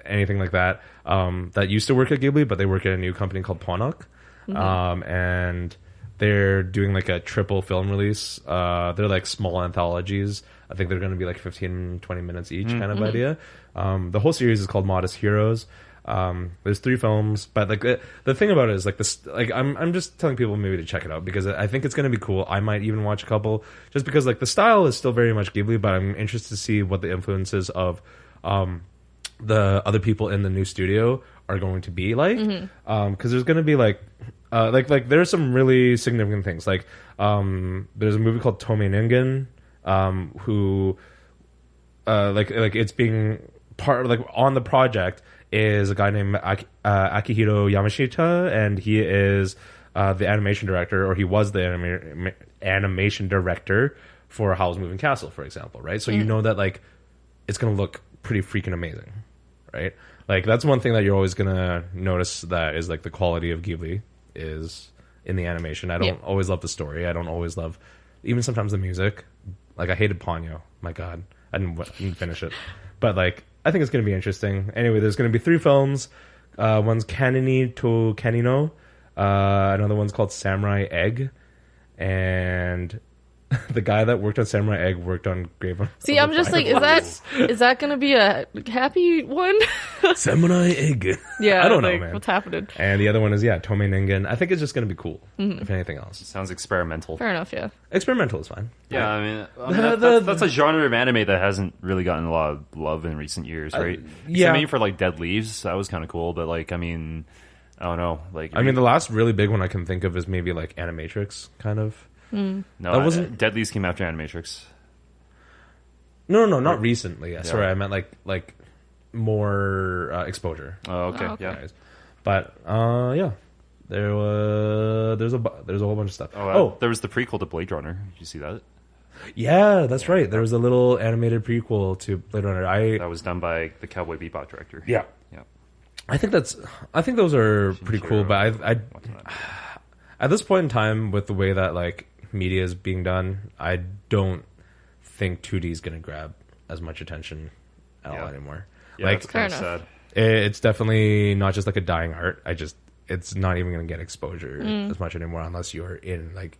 anything like that. That used to work at Ghibli, but they work at a new company called Ponok. And they're doing like a triple film release. They're like small anthologies. I think they're going to be like 15, 20 minutes each kind of idea. The whole series is called Modest Heroes. There's 3 films, but like the thing about it is like this, like I'm just telling people maybe to check it out because I think it's going to be cool. I might even watch a couple just because like the style is still very much Ghibli, but I'm interested to see what the influences of the other people in the new studio are going to be like. Because there's going to be like there's some really significant things. Like there's a movie called Tomei Ningen, who like it's being part like on the project is a guy named Akihiro Yamashita, and he is the animation director, or he was the animation director for Howl's Moving Castle, for example, right? So you know that like it's gonna look pretty freaking amazing, right? Like that's one thing that you're always gonna notice that is like the quality of Ghibli is in the animation. I don't always love the story. I don't always love even sometimes the music. Like I hated Ponyo. My God, I didn't finish it, but like. I think it's going to be interesting. Anyway, there's going to be 3 films. One's Kanini to Kanino. Another one's called Samurai Egg. And the guy that worked on Samurai Egg worked on Grave of See, I'm just like, is that going to be a happy one? Samurai Egg. Yeah, I don't know, man. What's happening? And the other one is, Tomei Ningen. I think it's just going to be cool, if anything else. It sounds experimental. Fair enough, yeah. Experimental is fine. Yeah, I mean that's a genre of anime that hasn't really gotten a lot of love in recent years, right? Maybe for like Dead Leaves, that was kind of cool, but like, I mean... I don't know. Like, I mean, the last really big one I can think of is maybe like Animatrix, kind of. No, that wasn't. Deadlies came after Animatrix. No, not recently. Yeah. Sorry, I meant like more exposure. Oh, okay. Yeah. But yeah, there's a whole bunch of stuff. There was the prequel to Blade Runner. Did you see that? Yeah, that's right. There was a little animated prequel to Blade Runner. That was done by the Cowboy Bebop director. Yeah. I think those are pretty cool. But I at this point in time, with the way that like media is being done, I don't think 2D is going to grab as much attention at all anymore. Yeah, like, that's kind of sad. It's definitely not just like a dying art. It's not even going to get exposure as much anymore unless you're in like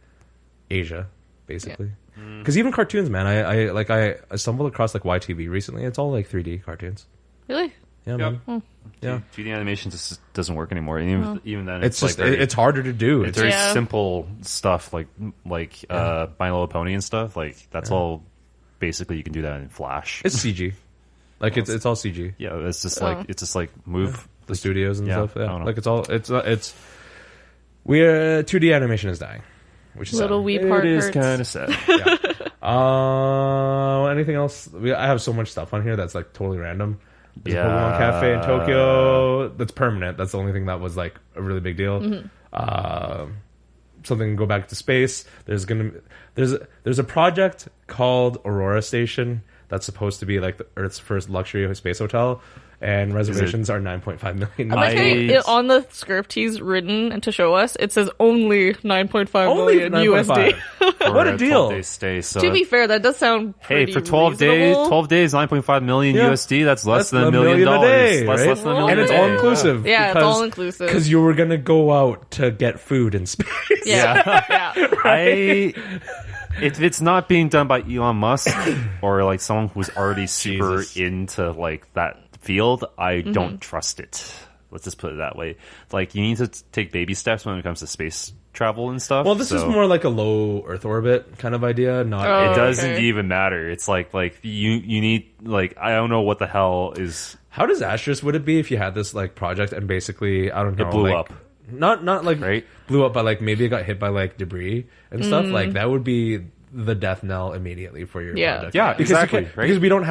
Asia, basically. Because even cartoons, man, I stumbled across like YTV recently. It's all like 3D cartoons. Really? Yeah, man. Yeah, 2D animation just doesn't work anymore. And even then, it's just it's harder to do. It's very simple stuff like My Little Pony and stuff. Like that's all. Basically, you can do that in Flash. It's CG. Like it's all CG. Yeah, it's just like move the studios and stuff. Yeah, like it's 2D animation is dying, which is little wee part. It is kind of sad. Anything else? I have so much stuff on here that's like totally random. There's a Pokemon Cafe in Tokyo that's permanent. That's the only thing that was like a really big deal. Something can go back to space. There's a project called Aurora Station that's supposed to be like the Earth's first luxury space hotel, and reservations are 9.5 million. On the script he's written and to show us, it says only 9.5 million USD. What a deal! 12-day stay, so to be fair, that does sound pretty for 12 reasonable. days, 9.5 million USD. That's less than $1 million a day, right? Less than $1 million, and it's all inclusive. Yeah, it's all inclusive because you were gonna go out to get food in space. Right? If it's not being done by Elon Musk or like someone who's already super into like that field, I don't trust it. Let's just put it that way. Like, you need to take baby steps when it comes to space travel and stuff. Well, this is more like a low Earth orbit kind of idea. It doesn't even matter. It's like you need, like, I don't know what the hell is. How disastrous would it be if you had this like project and basically, I don't know, it blew up. Not like blew up, but like maybe it got hit by like debris and stuff. Like that would be the death knell immediately for your project. Yeah, exactly. Because we don't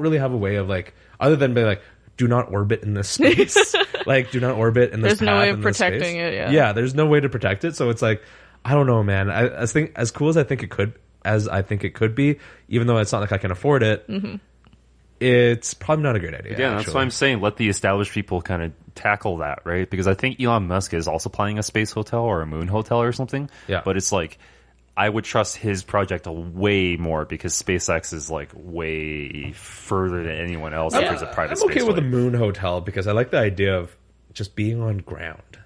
really have a way of like, other than be like, do not orbit in this space. Like, do not orbit in this path. There's no way of in protecting it. Yeah, there's no way to protect it. So it's like, I don't know, man. As cool as I think it could be, even though it's not like I can afford it. It's probably not a good idea. Yeah, that's why I'm saying let the established people kind of tackle that, right? Because I think Elon Musk is also planning a space hotel or a moon hotel or something. Yeah. But it's like, I would trust his project way more because SpaceX is like way further than anyone else if there's a private space. I'm okay with a moon hotel because I like the idea of just being on ground.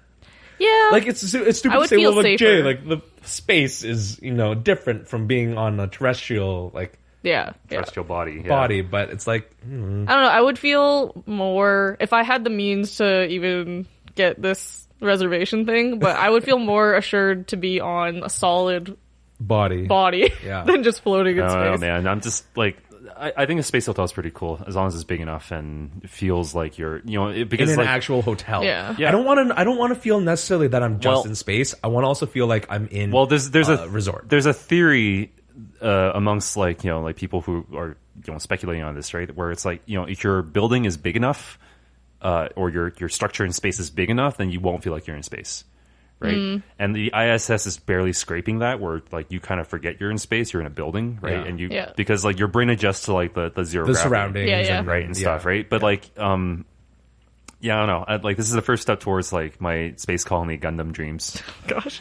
Yeah. Like, it's stupid to say, well, look, Jay, like, the space is, different from being on a terrestrial, like, terrestrial body. But it's like, I don't know. I would feel more if I had the means to even get this reservation thing, but I would feel more assured to be on a solid body than just floating in space. Oh man, I'm just like, I think a space hotel is pretty cool as long as it's big enough and it feels like you're, because in an like, actual hotel. Yeah. I don't want to feel necessarily that I'm just in space. I want to also feel like I'm in. There's a resort. There's a theory amongst like people who are speculating on this, right? Where it's like if your building is big enough, or your structure in space is big enough, then you won't feel like you're in space. Right, and the ISS is barely scraping that, where like you kind of forget you're in space, you're in a building, right, and because like your brain adjusts to like the zero the gravity, surroundings, and stuff, right. But like, I don't know. This is the first step towards like my space colony Gundam dreams. Gosh.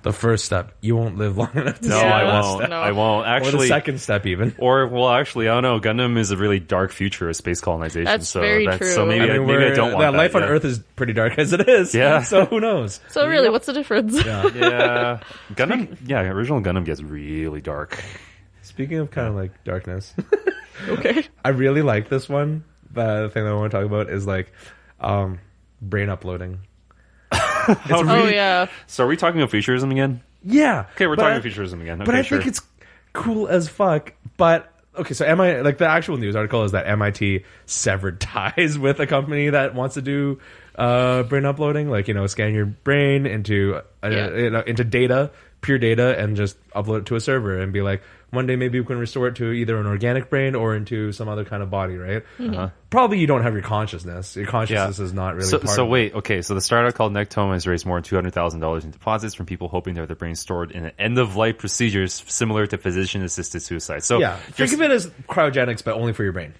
The first step, you won't live long enough to see I the won't. step. No. I won't. Actually, or the second step even. Or, well, actually, I don't know. Gundam is a really dark future of space colonization. That's very true. So maybe I don't want that. Life on Earth is pretty dark as it is. Yeah. So who knows? So really, what's the difference? Yeah. Gundam, original Gundam gets really dark. Speaking of kind of like darkness. Okay. I really like this one. The thing that I want to talk about is like brain uploading. So are we talking about futurism again? Yeah. Okay, we're talking futurism again. Okay, but I think it's cool as fuck. But okay, so like the actual news article is that MIT severed ties with a company that wants to do brain uploading, like, scan your brain into into data, pure data, and just upload it to a server and be like, one day maybe we can restore it to either an organic brain or into some other kind of body, right? Probably you don't have your consciousness. Your consciousness is not really part of it. Okay, so the startup called Nectoma has raised more than $200,000 in deposits from people hoping to have their brains stored in end-of-life procedures similar to physician-assisted suicide. So think of it as cryogenics, but only for your brain.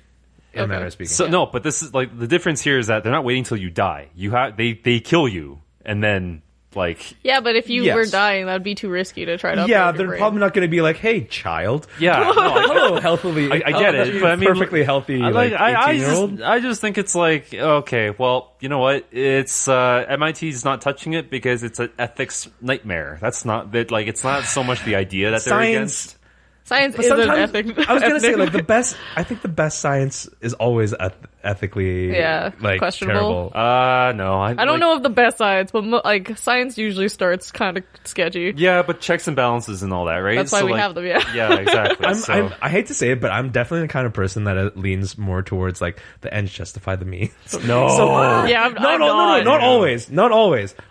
In a manner of speaking. So no, but this is like the difference here is that they're not waiting till you die. They kill you and then like but if you were dying, that'd be too risky to try to. They're probably not going to be like, "Hey, child." Hello, healthily. I get it, but I mean, perfectly healthy. I just think it's like, okay, well, you know what? It's MIT's not touching it because it's an ethics nightmare. That's not that. Like, it's not so much the idea that they're against. Science is an ethic. I was gonna say like the best. I think the best science is always ethically questionable. Terrible. No, I don't know of the best science, but like science usually starts kind of sketchy. Yeah, but checks and balances and all that, right? That's why we have them. Yeah, exactly. I hate to say it, but I'm definitely the kind of person that leans more towards like the ends justify the means. No, not always,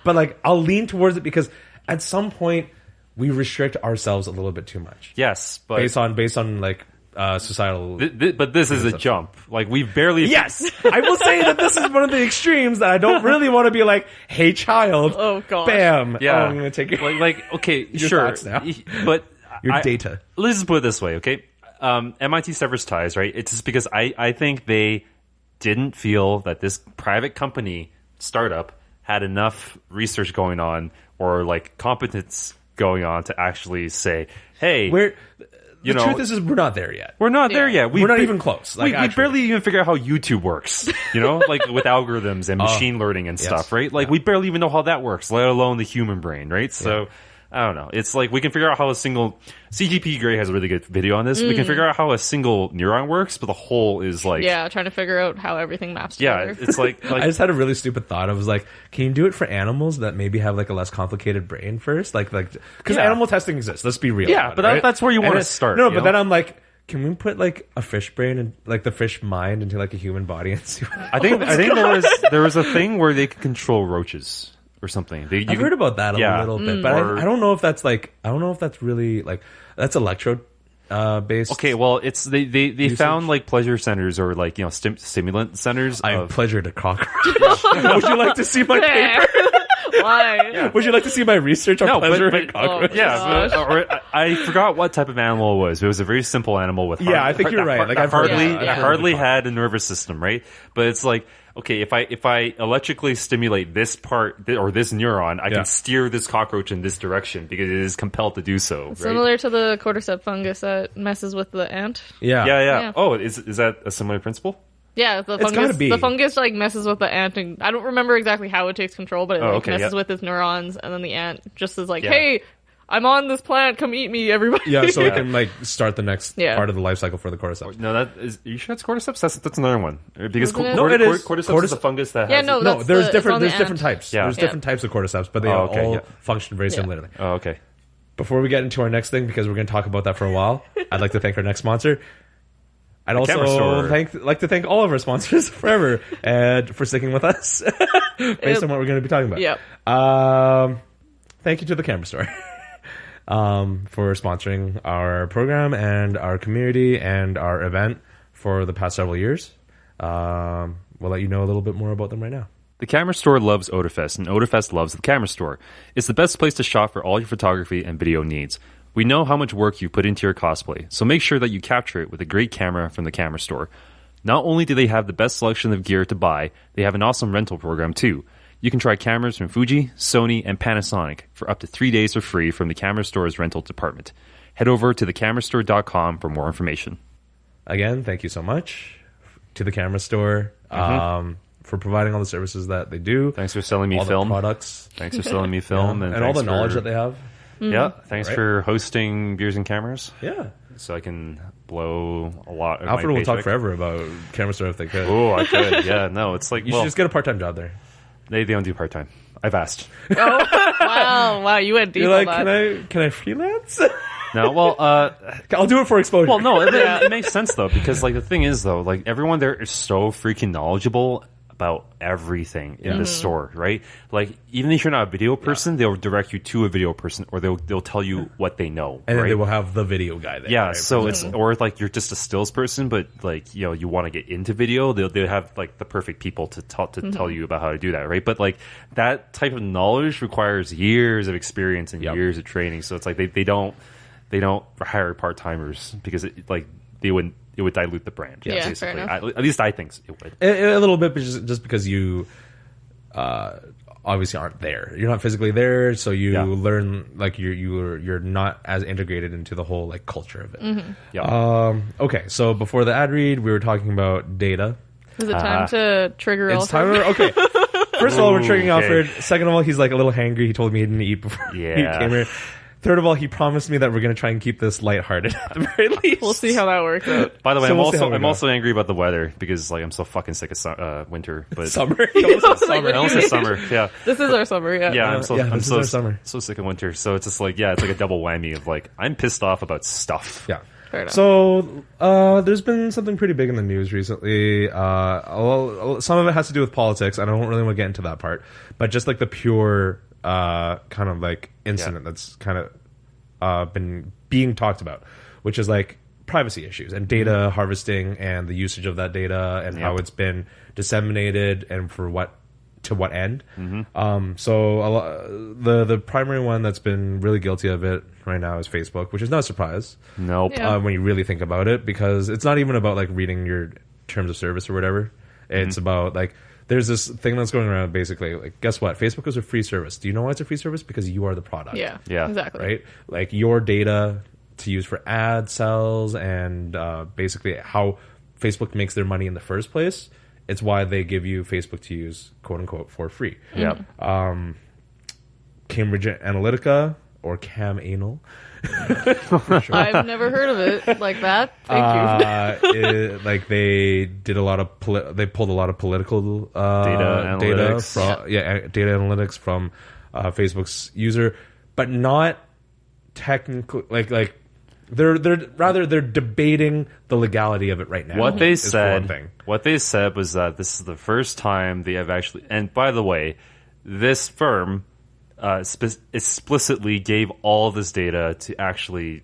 but like I'll lean towards it because at some point we restrict ourselves a little bit too much. Yes, but based on like societal. But this is a jump. Like we've barely. Yes, I will say that this is one of the extremes that I don't really want to be like, "Hey, child." Oh God. Bam. Yeah. I'm gonna take your okay, your sure. thoughts now. But your data. Let's just put it this way, okay? MIT severs ties, right? It's just because I think they didn't feel that this private company startup had enough research going on or like competence going on to actually say, hey, the truth is we're not there yet. We're not there yet. We're not even close. We barely even figure out how YouTube works, like with algorithms and machine learning and stuff, right? Like we barely even know how that works, let alone the human brain, right? So I don't know. It's like we can figure out how a single CGP Grey has a really good video on this. We can figure out how a single neuron works, but the whole is like trying to figure out how everything maps together. Yeah, it's like I just had a really stupid thought. I was like, can you do it for animals that maybe have like a less complicated brain first? Like because animal testing exists. Let's be real. Yeah, but that's where you want to start. No, but then I'm like, can we put like a fish brain and like the fish mind into like a human body and see? I think there was a thing where they could control roaches. Or something. I've heard about that a little bit, but I don't know if that's really like that's electrode based. Okay, well, it's they found like pleasure centers or like stimulant centers. I'm pleasure to cockroach. Would you like to see my paper? Why? Yeah. Would you like to see my research on pleasure and cockroach? I forgot what type of animal it was. It was a very simple animal with I think you're right. Like I've hardly had a nervous system, right? But it's like, okay, if I electrically stimulate this part or this neuron, I can steer this cockroach in this direction because it is compelled to do so. Right? Similar to the cordyceps fungus that messes with the ant. Yeah. Oh, is that a similar principle? Yeah, the fungus like messes with the ant, and I don't remember exactly how it takes control, but it messes with his neurons, and then the ant just is like, "Hey, I'm on this plant. Come eat me, everybody." Yeah, so it can like start the next part of the life cycle for the cordyceps. No, are you sure it's cordyceps? That's another one. Because cordyceps is a fungus that has. Yeah, no, there's different types. Yeah. There's different types of cordyceps, but they all function very similarly. Oh, okay. Before we get into our next thing, because we're going to talk about that for a while, I'd like to thank our next sponsor. I'd also like to thank all of our sponsors forever and for sticking with us based on what we're going to be talking about. Yep. Thank you to the Camera Store for sponsoring our program and our community and our event for the past several years. We'll let you know a little bit more about them right now. The Camera Store loves Otafest, and Otafest loves the Camera Store. It's the best place to shop for all your photography and video needs. We know how much work you put into your cosplay, so make sure that you capture it with a great camera from the Camera Store. Not only do they have the best selection of gear to buy, they have an awesome rental program too. You can try cameras from Fuji, Sony, and Panasonic for up to 3 days for free from the Camera Store's rental department. Head over to thecamerastore.com for more information. Again, thank you so much to the Camera Store for providing all the services that they do. Thanks for selling me all film. The products. Thanks for selling me film. And all the knowledge that they have. Yeah, thanks for hosting Beers and Cameras. Yeah. So I can blow a lot of Alfred my will talk forever about Camera Store if they could. Oh, I could. Yeah, no, it's like... You should just get a part-time job there. They don't do part-time. I've asked. Oh, wow, you went deep. You're like, on that. can I freelance? No, well, I'll do it for exposure. Well, no, it makes sense though, because like the thing is though, like everyone there is so freaking knowledgeable about everything in the store, right? Like even if you're not a video person, they'll direct you to a video person, or they'll tell you what they know, and right? then they will have the video guy there. Yeah, right? so it's or like you're just a stills person, but like you want to get into video, they'll have like the perfect people to tell you about how to do that, right? But like that type of knowledge requires years of experience and years of training. So it's like they don't hire part timers because it would dilute the brand. Yeah, basically. At least I think it would. A little bit, but just because you obviously aren't there. You're not physically there, so you learn like you're not as integrated into the whole like culture of it. Mm-hmm. Yeah. Okay, so before the ad read, we were talking about data. Is it time to trigger It's Alfred? Okay. First of all, we're triggering Alfred. Second of all, he's like a little hangry. He told me he didn't eat before he came here. Third of all, he promised me that we're going to try and keep this lighthearted at the very least. We'll see how that works out. By the way, I'm also angry about the weather because like I'm so fucking sick of winter. But summer. I almost said summer. Yeah. This is our summer. Yeah. Yeah. I'm so sick of winter. So it's just like it's like a double whammy of like I'm pissed off about stuff. Yeah. So there's been something pretty big in the news recently. Some of it has to do with politics. I don't really want to get into that part, but just like the pure kind of like incident that's kind of been being talked about, which is like privacy issues and data harvesting and the usage of that data and how it's been disseminated and for what end. So the primary one that's been really guilty of it right now is Facebook, which is not a surprise. Nope. When you really think about it, because it's not even about like reading your terms of service or whatever. It's about like there's this thing that's going around basically like, guess what? Facebook is a free service. Do you know why it's a free service? Because you are the product. Yeah, exactly. Right? Like your data to use for ad sales and basically how Facebook makes their money in the first place. It's why they give you Facebook to use, quote unquote, for free. Yeah. Cambridge Analytica or CamAnal. Sure. I've never heard of it like that. Thank you. Like they did a lot of they pulled a lot of political data analytics from Facebook's user, but not technically like they're debating the legality of it right now. What they said was that this is the first time they have actually, and by the way, this firm explicitly gave all this data to actually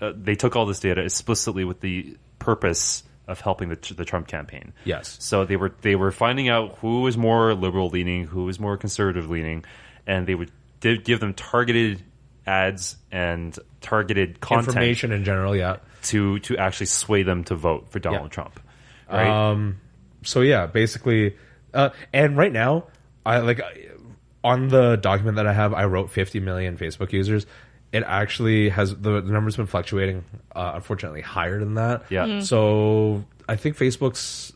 they took all this data explicitly with the purpose of helping the Trump campaign. Yes. So they were finding out who was more liberal leaning, who was more conservative leaning, and they would give them targeted ads and targeted content, information in general, to actually sway them to vote for Donald Trump. Right. So yeah, basically, and right now, on the document that I have, I wrote 50 million Facebook users. It actually has the number's been fluctuating, unfortunately higher than that. Yeah. So I think Facebook's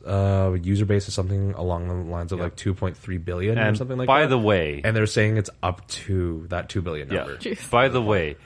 user base is something along the lines of like 2.3 billion or something like that. By the way, and they're saying it's up to that 2 billion number. Yeah. By the way,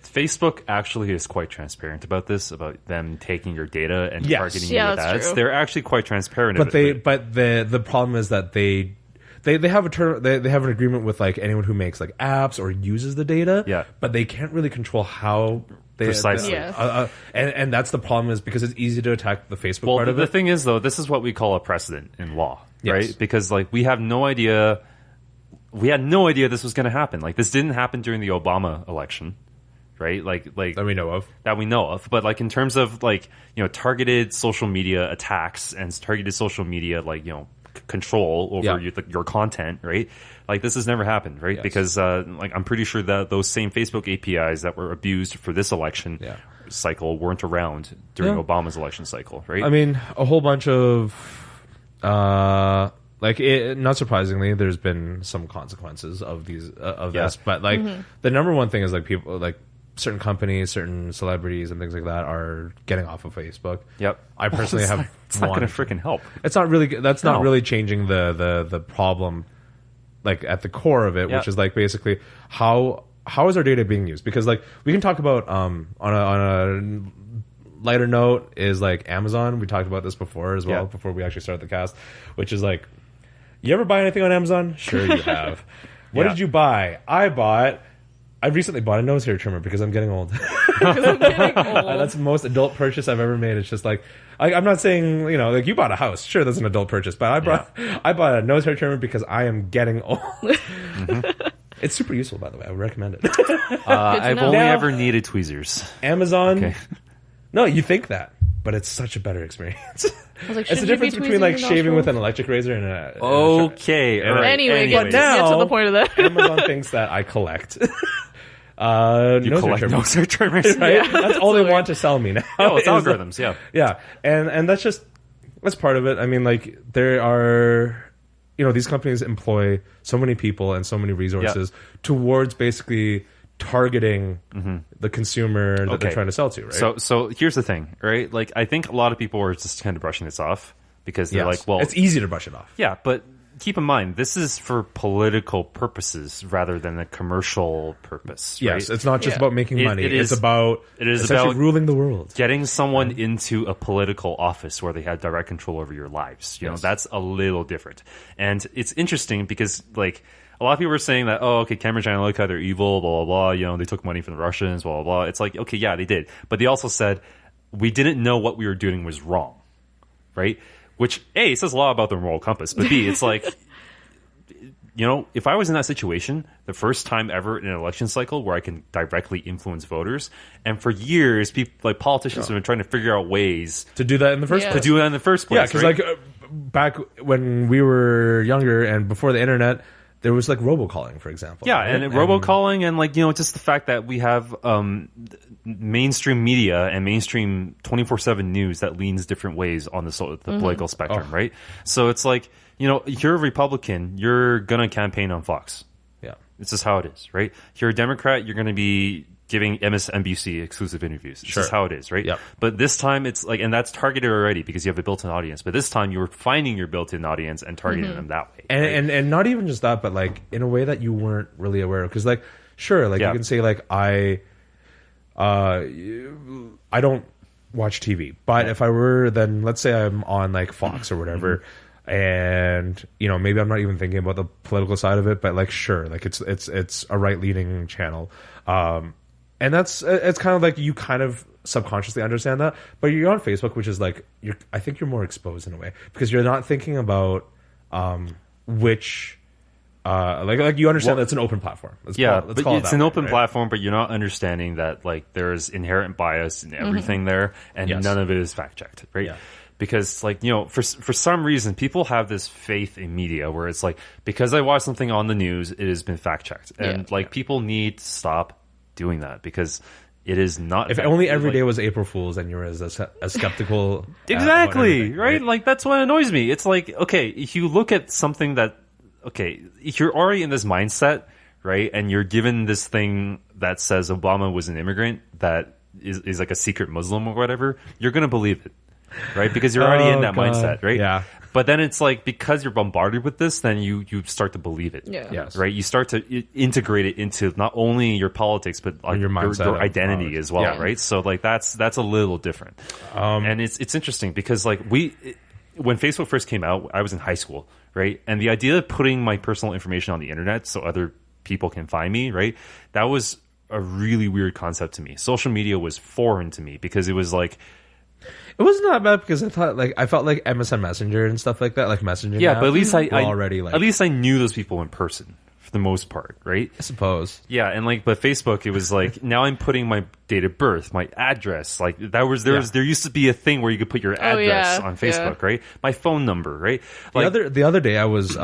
Facebook actually is quite transparent about this, about them taking your data and targeting you with ads. True. They're actually quite transparent. But the problem is that they have a term. They have an agreement with like anyone who makes like apps or uses the data. Yeah. But they can't really control how they precisely. And that's the problem, is because it's easy to attack the Facebook part of it. The thing is, though, this is what we call a precedent in law, right? Because like we had no idea this was going to happen. Like this didn't happen during the Obama election. Right, like that we know of, but like in terms of like targeted social media attacks and targeted social media control over your content, right? Like this has never happened, right? Yes. Because I'm pretty sure that those same Facebook APIs that were abused for this election cycle weren't around during Obama's election cycle, right? I mean, a whole bunch of not surprisingly, there's been some consequences of these this, but the number one thing is like people like. Certain companies, certain celebrities, and things like that are getting off of Facebook. Yep. I personally have. It's not going to freaking help. It's not really. That's not really changing the problem, like at the core of it, which is like basically how is our data being used? Because like we can talk about on a lighter note is like Amazon. We talked about this before as well before we actually started the cast, which is like, you ever buy anything on Amazon? Sure, you have. What did you buy? I bought I've recently bought a nose hair trimmer because I'm getting old. That's the most adult purchase I've ever made. It's just like, I'm not saying, like you bought a house. Sure, that's an adult purchase, but I bought a nose hair trimmer because I am getting old. It's super useful, by the way. I would recommend it. I've only ever needed tweezers. Amazon. Okay. No, you think that, but it's such a better experience. It's the difference between like shaving with an electric razor and a... Okay. All right. Anyway, but now, get to the point of that. Amazon thinks that I collect... you collect nose hair trimmers, right? Yeah, that's all they want to sell me now. Oh, it's algorithms, yeah, and that's part of it. I mean, like there are, these companies employ so many people and so many resources towards basically targeting the consumer that they're trying to sell to, right? So here's the thing, right? Like I think a lot of people are just kind of brushing this off because they're like, well, it's easy to brush it off. Yeah, but keep in mind, this is for political purposes rather than a commercial purpose. Right? Yes, it's not just about making money. It's about ruling the world, getting someone into a political office where they have direct control over your lives. You know, that's a little different. And it's interesting because, like, a lot of people are saying that, Cambridge Analytica, they're evil, blah, blah, blah. They took money from the Russians, blah, blah, blah. It's like, okay, yeah, they did. But they also said, we didn't know what we were doing was wrong, right? Which, A, says a lot about their moral compass, but B, it's like, if I was in that situation, the first time ever in an election cycle where I can directly influence voters, and for years, politicians have been trying to figure out ways to do that in the first place. To do that in the first place. Yeah, because back when we were younger and before the internet, there was like robocalling, for example. Yeah, right? and robocalling and just the fact that we have mainstream media and mainstream 24/7 news that leans different ways on the political spectrum, right? So it's like, you're a Republican, you're going to campaign on Fox. Yeah. It's just how it is, right? If you're a Democrat, you're going to be giving MSNBC exclusive interviews. It's just how it is, right? Yep. But this time it's like, and that's targeted already because you have a built-in audience. But this time you were finding your built-in audience and targeting them that way. And not even just that, but like in a way that you weren't really aware of. Because like, sure, like you can say like, I don't watch TV. But if I were, then let's say I'm on like Fox or whatever. And maybe I'm not even thinking about the political side of it, but like sure, like it's a right-leaning channel. And it's kind of like you kind of subconsciously understand that, but you're on Facebook, which is like I think you're more exposed in a way because you're not thinking about which like you understand that it's an open platform. Let's call it's an open platform, but you're not understanding that like there's inherent bias in everything there, and none of it is fact checked, right? Yeah. Because, like, for some reason, people have this faith in media where it's like, because I watch something on the news, it has been fact-checked. And, people need to stop doing that because it is not... If only every day was April Fool's and you were as skeptical... Exactly, right? Like, that's what annoys me. It's like, okay, if you look at something that... Okay, if you're already in this mindset, right, and you're given this thing that says Obama was an immigrant that is like a secret Muslim or whatever, you're going to believe it. Right, because you're already in that mindset, right? Yeah. But then it's like because you're bombarded with this, then you start to believe it. Yeah. Yes. Right. You start to integrate it into not only your politics but like your mindset, your identity as well. Yeah. Right. So like that's a little different. And it's interesting because like when Facebook first came out, I was in high school, right? And the idea of putting my personal information on the internet so other people can find me, right? That was a really weird concept to me. Social media was foreign to me because it was like. It wasn't that bad because I felt like MSN Messenger and stuff like that, like messaging. Yeah, but at least I already like. At least I knew those people in person for the most part, right? I suppose. Yeah, and like, but Facebook, it was like now I'm putting my date of birth, my address, like there used to be a thing where you could put your address on Facebook, right? My phone number, right? Like, the other day I was.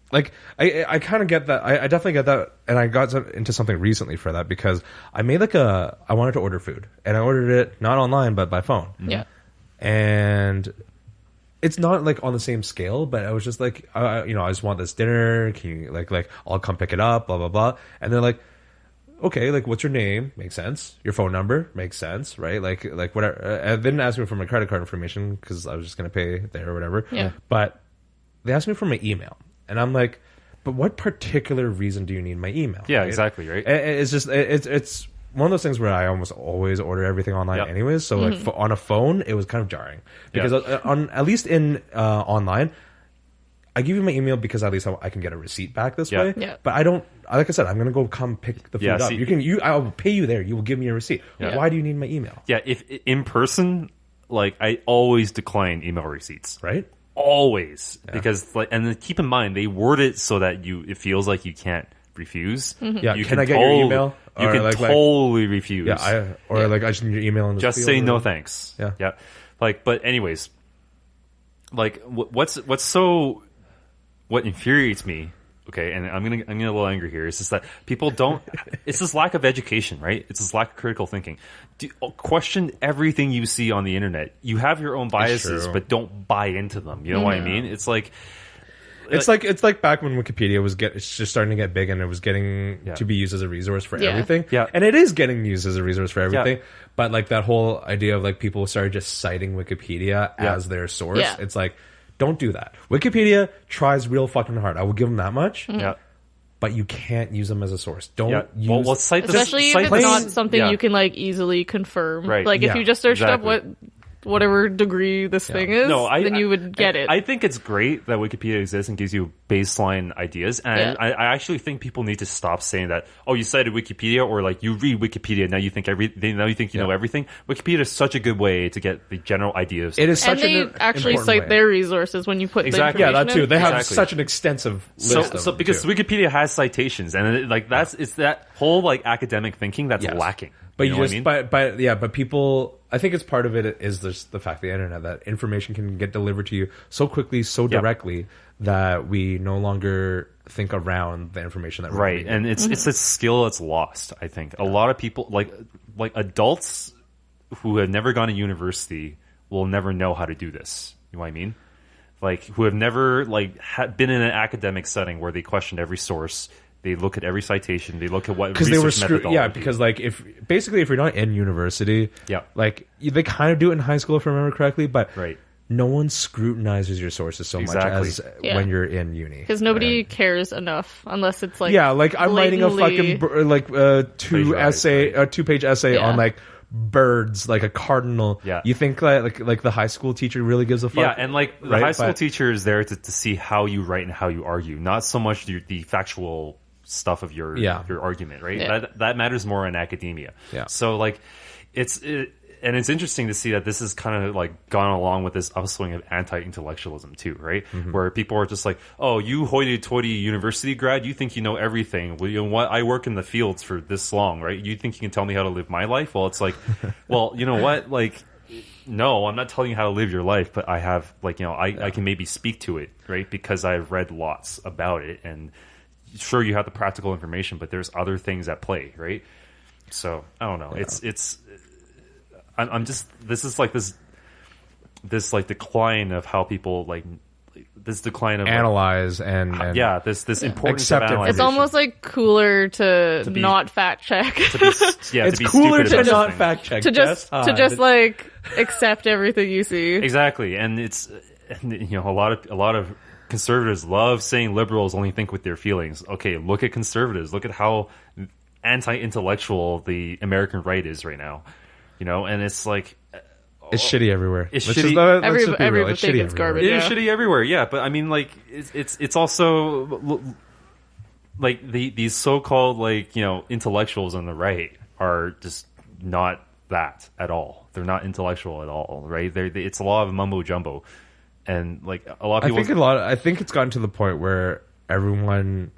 Like, I kind of get that. I definitely get that. And I got into something recently for that because I made I wanted to order food. And I ordered it not online, but by phone. Yeah. And it's not like on the same scale, but I was just like, I just want this dinner. Can you, like, I'll come pick it up, blah, blah, blah. And they're like, okay, like, what's your name? Makes sense. Your phone number? Makes sense, right? Like whatever. They didn't ask me for my credit card information because I was just going to pay there or whatever. Yeah. But they asked me for my email. And I'm like, but what particular reason do you need my email? Yeah, right? exactly, right? It's just it's one of those things where I almost always order everything online anyways. So like on a phone, it was kind of jarring because on at least in online, I give you my email because at least I can get a receipt back this way. Yeah. But I don't. Like I said, I'm gonna go come pick the food up. I'll pay you there. You will give me a receipt. Yeah. Why do you need my email? Yeah. If in person, like I always decline email receipts. Right. Always, because like, and then keep in mind they word it so that it feels like you can't refuse. Mm-hmm. Yeah. Can I get your email? You can totally refuse. Yeah. Like I just need your email. Just say no thanks. Yeah. Yeah. Like, but anyways, like what infuriates me, okay, and I'm gonna get a little angry here, is just that people don't. It's this lack of education, right? It's this lack of critical thinking. Question everything you see on the internet. You have your own biases, but don't buy into them. You know what I mean? It's like. It's like back when Wikipedia it's just starting to get big and it was getting to be used as a resource for everything. Yeah. And it is getting used as a resource for everything. Yeah. But like that whole idea of like people started just citing Wikipedia as their source. Yeah. It's like, don't do that. Wikipedia tries real fucking hard. I will give them that much. Mm-hmm. Yeah. But you can't use them as a source. Don't use... Well, especially if it's not something you can like easily confirm. Right. Like if you just searched up whatever degree this thing is, then you would get it. I think it's great that Wikipedia exists and gives you baseline ideas. And I actually think people need to stop saying that, oh, you cited Wikipedia, or like you read Wikipedia, now you think you know everything. Wikipedia is such a good way to get the general ideas. It is such they actually cite their resources when you put the information Yeah, that too. They have such an extensive list. So because Wikipedia has citations, and it's that whole like academic thinking that's lacking. But but people, I think it's part of it is just the fact of the internet that information can get delivered to you so quickly, so directly that we no longer think around the information that we're getting. And it's a skill that's lost. I think a lot of people, like adults who have never gone to university, will never know how to do this. You know what I mean? Like who have never been in an academic setting where they question every source. They look at every citation. They look at what research methodology. Yeah, because like if you're not in university, like they kind of do it in high school if I remember correctly, but no one scrutinizes your sources so much as when you're in uni. Because nobody cares enough unless it's like like I'm writing a fucking two-page essay on like birds, like a cardinal. Yeah, you think like the high school teacher really gives a fuck? Yeah, and like the high school teacher is there to see how you write and how you argue, not so much the factual stuff of your argument, right? Yeah. That matters more in academia. Yeah. So like it's interesting to see that this has kind of like gone along with this upswing of anti-intellectualism too, right? Mm-hmm. Where people are just like, oh, you hoity-toity university grad, you think you know everything. Well, you know what? I work in the fields for this long, right? You think you can tell me how to live my life? Well, it's like, well, you know what? Like, no, I'm not telling you how to live your life, but I have I can maybe speak to it, right? Because I've read lots about it, and sure, you have the practical information, but there's other things at play, right? So I don't know. Yeah. I'm just, this is like this like decline of how people like this decline of analyze this importance of analyzation. It's almost like cooler to not fact check. It's cooler to not fact check. To just like accept everything you see. Exactly, and a lot of conservatives love saying liberals only think with their feelings. Okay, look at conservatives. Look at how anti-intellectual the American right is right now. And it's like it's shitty everywhere. It's shitty. Everything is garbage. It is shitty everywhere. Yeah, but I mean, like it's also like these so-called intellectuals on the right are just not that at all. They're not intellectual at all, right? It's a lot of mumbo jumbo. And like a lot of people, I think it's gotten to the point where everyone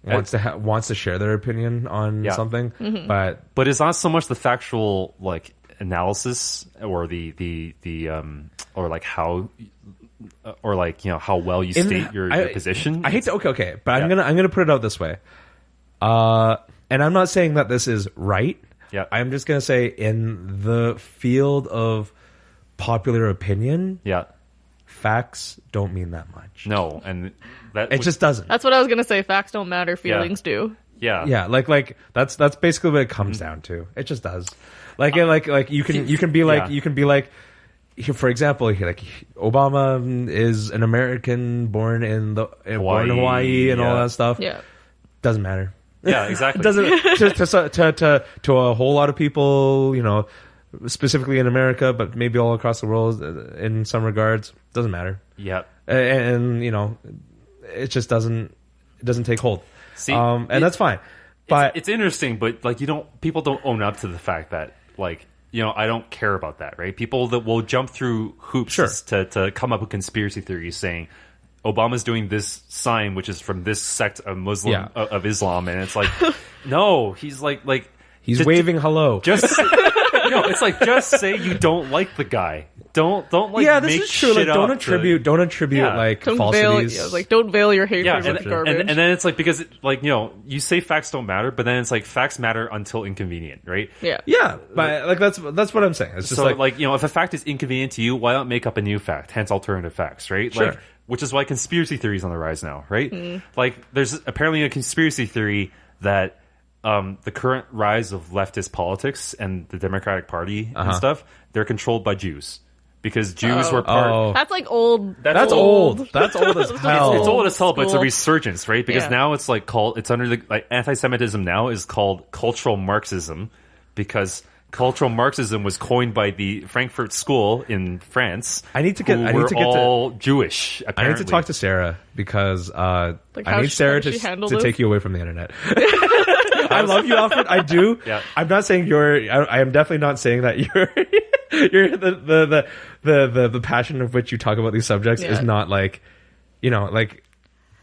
wants to share their opinion on something, but it's not so much the factual analysis or the or like how or how well you state your position. I hate to okay, but I'm gonna put it out this way, and I'm not saying that this is right. Yeah, I'm just gonna say in the field of popular opinion, facts don't mean that much. No, and it just doesn't. That's what I was gonna say. Facts don't matter. Feelings do. Yeah. Like that's basically what it comes down to. It just does. Like you can be like, for example, like Obama is an American born in Hawaii and all that stuff. Yeah, doesn't matter. Yeah, exactly. It doesn't to a whole lot of people, specifically in America, but maybe all across the world in some regards, doesn't matter. Yeah, and it just doesn't take hold. See, and that's fine. But it's interesting, but like people don't own up to the fact that like, I don't care about that, right? People that will jump through hoops to come up with conspiracy theories saying Obama's doing this sign, which is from this sect of Muslim of Islam, and it's like, no, he's like he's waving hello. Just it's like just say you don't like the guy. Don't like this make is true. Shit like don't attribute like don't falsities. Don't veil your hatred with garbage. And then it's like because you say facts don't matter, but then it's like facts matter until inconvenient, right? Yeah. But like that's what I'm saying. It's just like if a fact is inconvenient to you, why not make up a new fact? Hence alternative facts, right? Sure. Like which is why conspiracy theory is on the rise now, right? Like there's apparently a conspiracy theory that the current rise of leftist politics and the Democratic Party and stuff, they're controlled by Jews. Because Jews were part... That's like old. That's old. That's old as hell. It's old as hell, but it's a resurgence, right? Because now it's like it's under the... Like, anti-Semitism now is called cultural Marxism because cultural Marxism was coined by the Frankfurt School in France. I need to get all Jewish, apparently. I need to talk to Sarah because I need Sarah to take you away from the internet. I love you, Alfred. I do. Yeah. I'm not saying I am definitely not saying that you're the passion of which you talk about these subjects is not like, like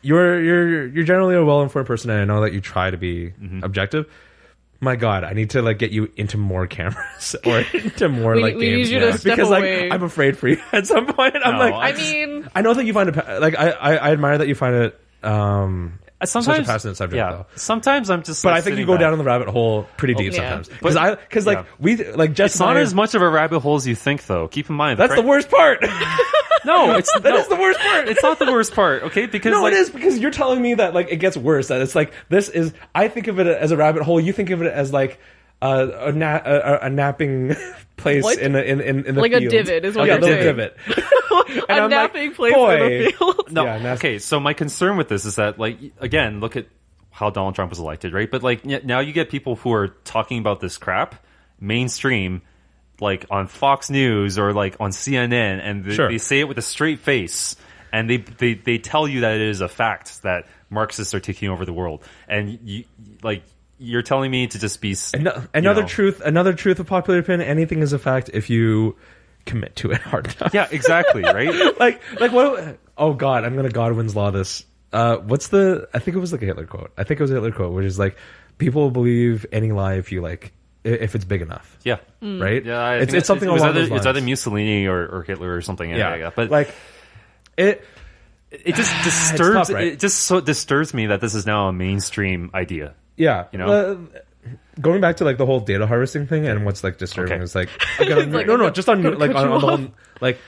you're generally a well-informed person, and I know that you try to be objective. My God, I need to like get you into more cameras or into more we games need you to step because away. like I'm afraid for you at some point. I know that you find it like I admire that you find it such a fascinating subject though. Sometimes I'm just but I think you go down in the rabbit hole pretty deep sometimes because Jess, it's not as much of a rabbit hole as you think though. Keep in mind that's the worst part. No, it's that is the worst part. It's not the worst part, okay? Because it is because you're telling me that like it gets worse. That it's like this is. I think of it as a rabbit hole. You think of it as like a napping place in the like field. A divot is what you're saying. Divot. A napping place in the field. No, okay. So my concern with this is that like again, look at how Donald Trump was elected, right? But like now you get people who are talking about this crap mainstream. Like on Fox News or like on CNN, and they say it with a straight face, and they tell you that it is a fact that Marxists are taking over the world, and you're telling me to just be another truth of popular opinion. Anything is a fact if you commit to it hard enough. Yeah, exactly, right? like what? Oh God, I'm gonna Godwin's law this. What's the? I think it was like a Hitler quote. I think it was a Hitler quote, which is like, people will believe any lie if you like. If it's big enough, right? Yeah, it's something along those lines. It's either Mussolini or Hitler or something. Yeah. But like it just disturbs. Tough, right? It just so disturbs me that this is now a mainstream idea. Yeah, going back to like the whole data harvesting thing and what's like disturbing is like, just on the whole like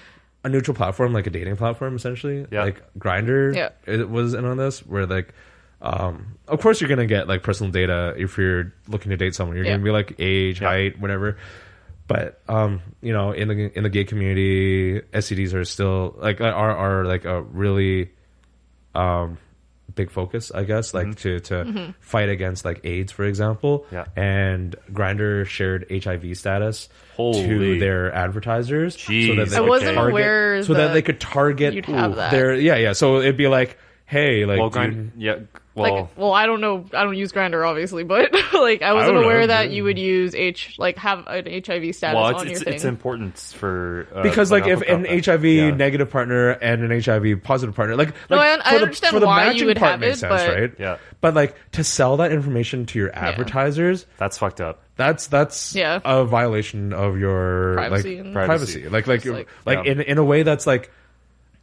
a neutral platform, like a dating platform, essentially. Yeah. Like Grindr, it was in on this where like. Of course you're gonna get like personal data if you're looking to date someone. You're gonna be like age, height, whatever. But in the gay community, STDs are still like are like a really big focus, I guess, like to fight against like AIDS, for example. Yeah. And Grindr shared HIV status to their advertisers, Jeez, so that they could target their So it'd be like, hey, like, I don't know. I don't use Grindr, obviously, but like I wasn't aware that you would use have an HIV status on your thing. It's important for because like if an HIV negative partner and an HIV positive partner, I understand why you would have it, right? Yeah. But like to sell that information to your advertisers, that's fucked up. That's a violation of your privacy. In a way that's like.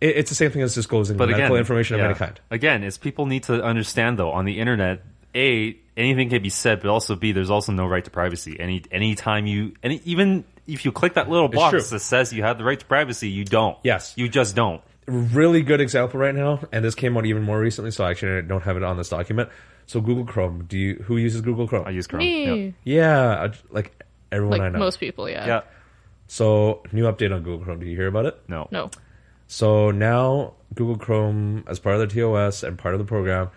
It's the same thing as disclosing medical information of any kind. Again, it's people need to understand, though, on the internet, A, anything can be said, but also B, there's also no right to privacy. Anytime even if you click that little box that says you have the right to privacy, you don't. Yes. You just don't. Really good example right now, and this came out even more recently, so actually I don't have it on this document. So Google Chrome, who uses Google Chrome? I use Chrome. Me. Yeah, like everyone I know. Most people, yeah. So, new update on Google Chrome. Did you hear about it? No. So now Google Chrome, as part of their TOS and part of the program,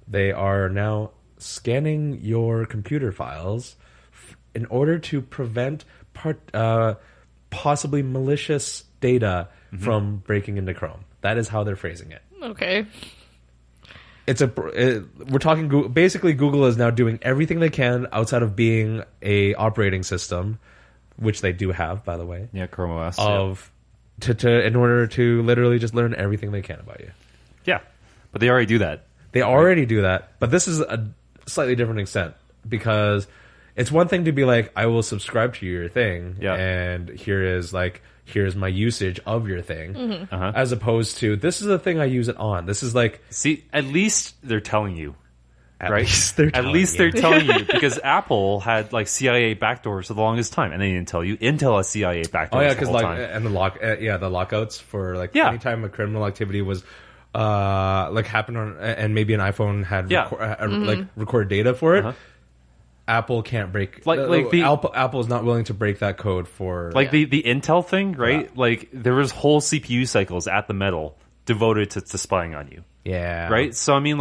they are now scanning your computer files in order to prevent possibly malicious data from breaking into Chrome. That is how they're phrasing it. Okay. we're talking Google, basically Google is now doing everything they can outside of being a operating system, which they do have, by the way. Yeah, Chrome OS. In order to literally just learn everything they can about you. Yeah, but they already do that. They already do that, but this is a slightly different extent because it's one thing to be like, I will subscribe to your thing, and here's my usage of your thing, as opposed to this is the thing I use it on. This is like, see, at least they're telling you. At right? least they're telling you because Apple had like CIA backdoors for the longest time, and they didn't tell you. Intel has CIA backdoors. Oh yeah, because and the lockouts for anytime a criminal activity was happened on, and maybe an iPhone had recorded data for it. Apple can't break Apple is not willing to break that code for the Intel thing, right? Yeah. Like there was whole CPU cycles at the Metal devoted to spying on you. Yeah. Right? So I mean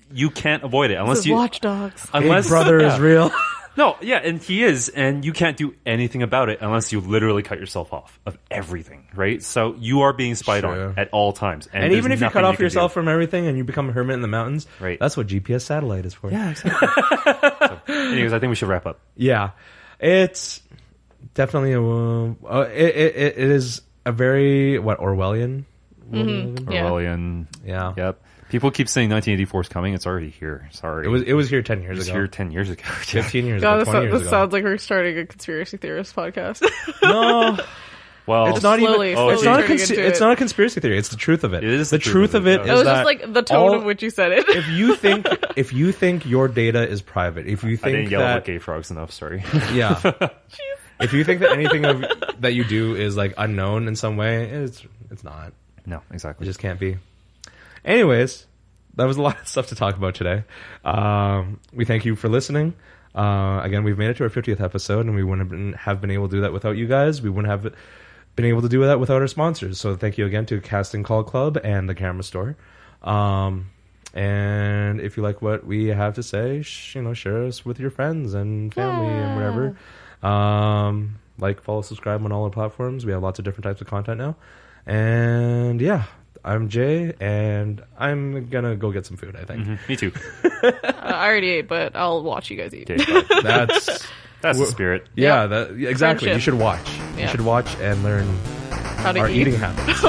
you can't avoid it unless you watchdogs. Unless Big Brother is real. No, yeah, and he is, and you can't do anything about it unless you literally cut yourself off of everything, right? So you are being spied on at all times. And even if you cut off yourself from everything and you become a hermit in the mountains, right. That's what GPS satellite is for. Yeah, exactly. Anyways, I think we should wrap up. Yeah. It's definitely it is a very, Orwellian? Orwellian. Yeah. Yep. People keep saying 1984 is coming. It's already here. Sorry. It was here 10 years ago. It was here 10 years ago. 15 years ago. 20 years ago. This sounds like we're starting a conspiracy theorist podcast. No. Well, it's not it's not a conspiracy theory. It's the truth of it. It is the truth of it. It was just like the tone of which you said it. If you think your data is private, if you think I didn't yell about gay frogs enough. Sorry. Yeah. If you think that anything that you do is like unknown in some way, it's not. No, exactly. It just can't be. Anyways, that was a lot of stuff to talk about today. We thank you for listening. Again, we've made it to our 50th episode, and we wouldn't have been able to do that without you guys. We wouldn't have been able to do that without our sponsors. So thank you again to Casting Call Club and the Camera Store. And if you like what we have to say, share us with your friends and family and whatever. Follow, subscribe on all our platforms. We have lots of different types of content now. And yeah. I'm Jay, and I'm gonna go get some food, I think. Mm-hmm. Me too. I already ate, but I'll watch you guys eat. That's the spirit. Yeah, exactly. Friendship. You should watch. Yeah. You should watch and learn our eating habits.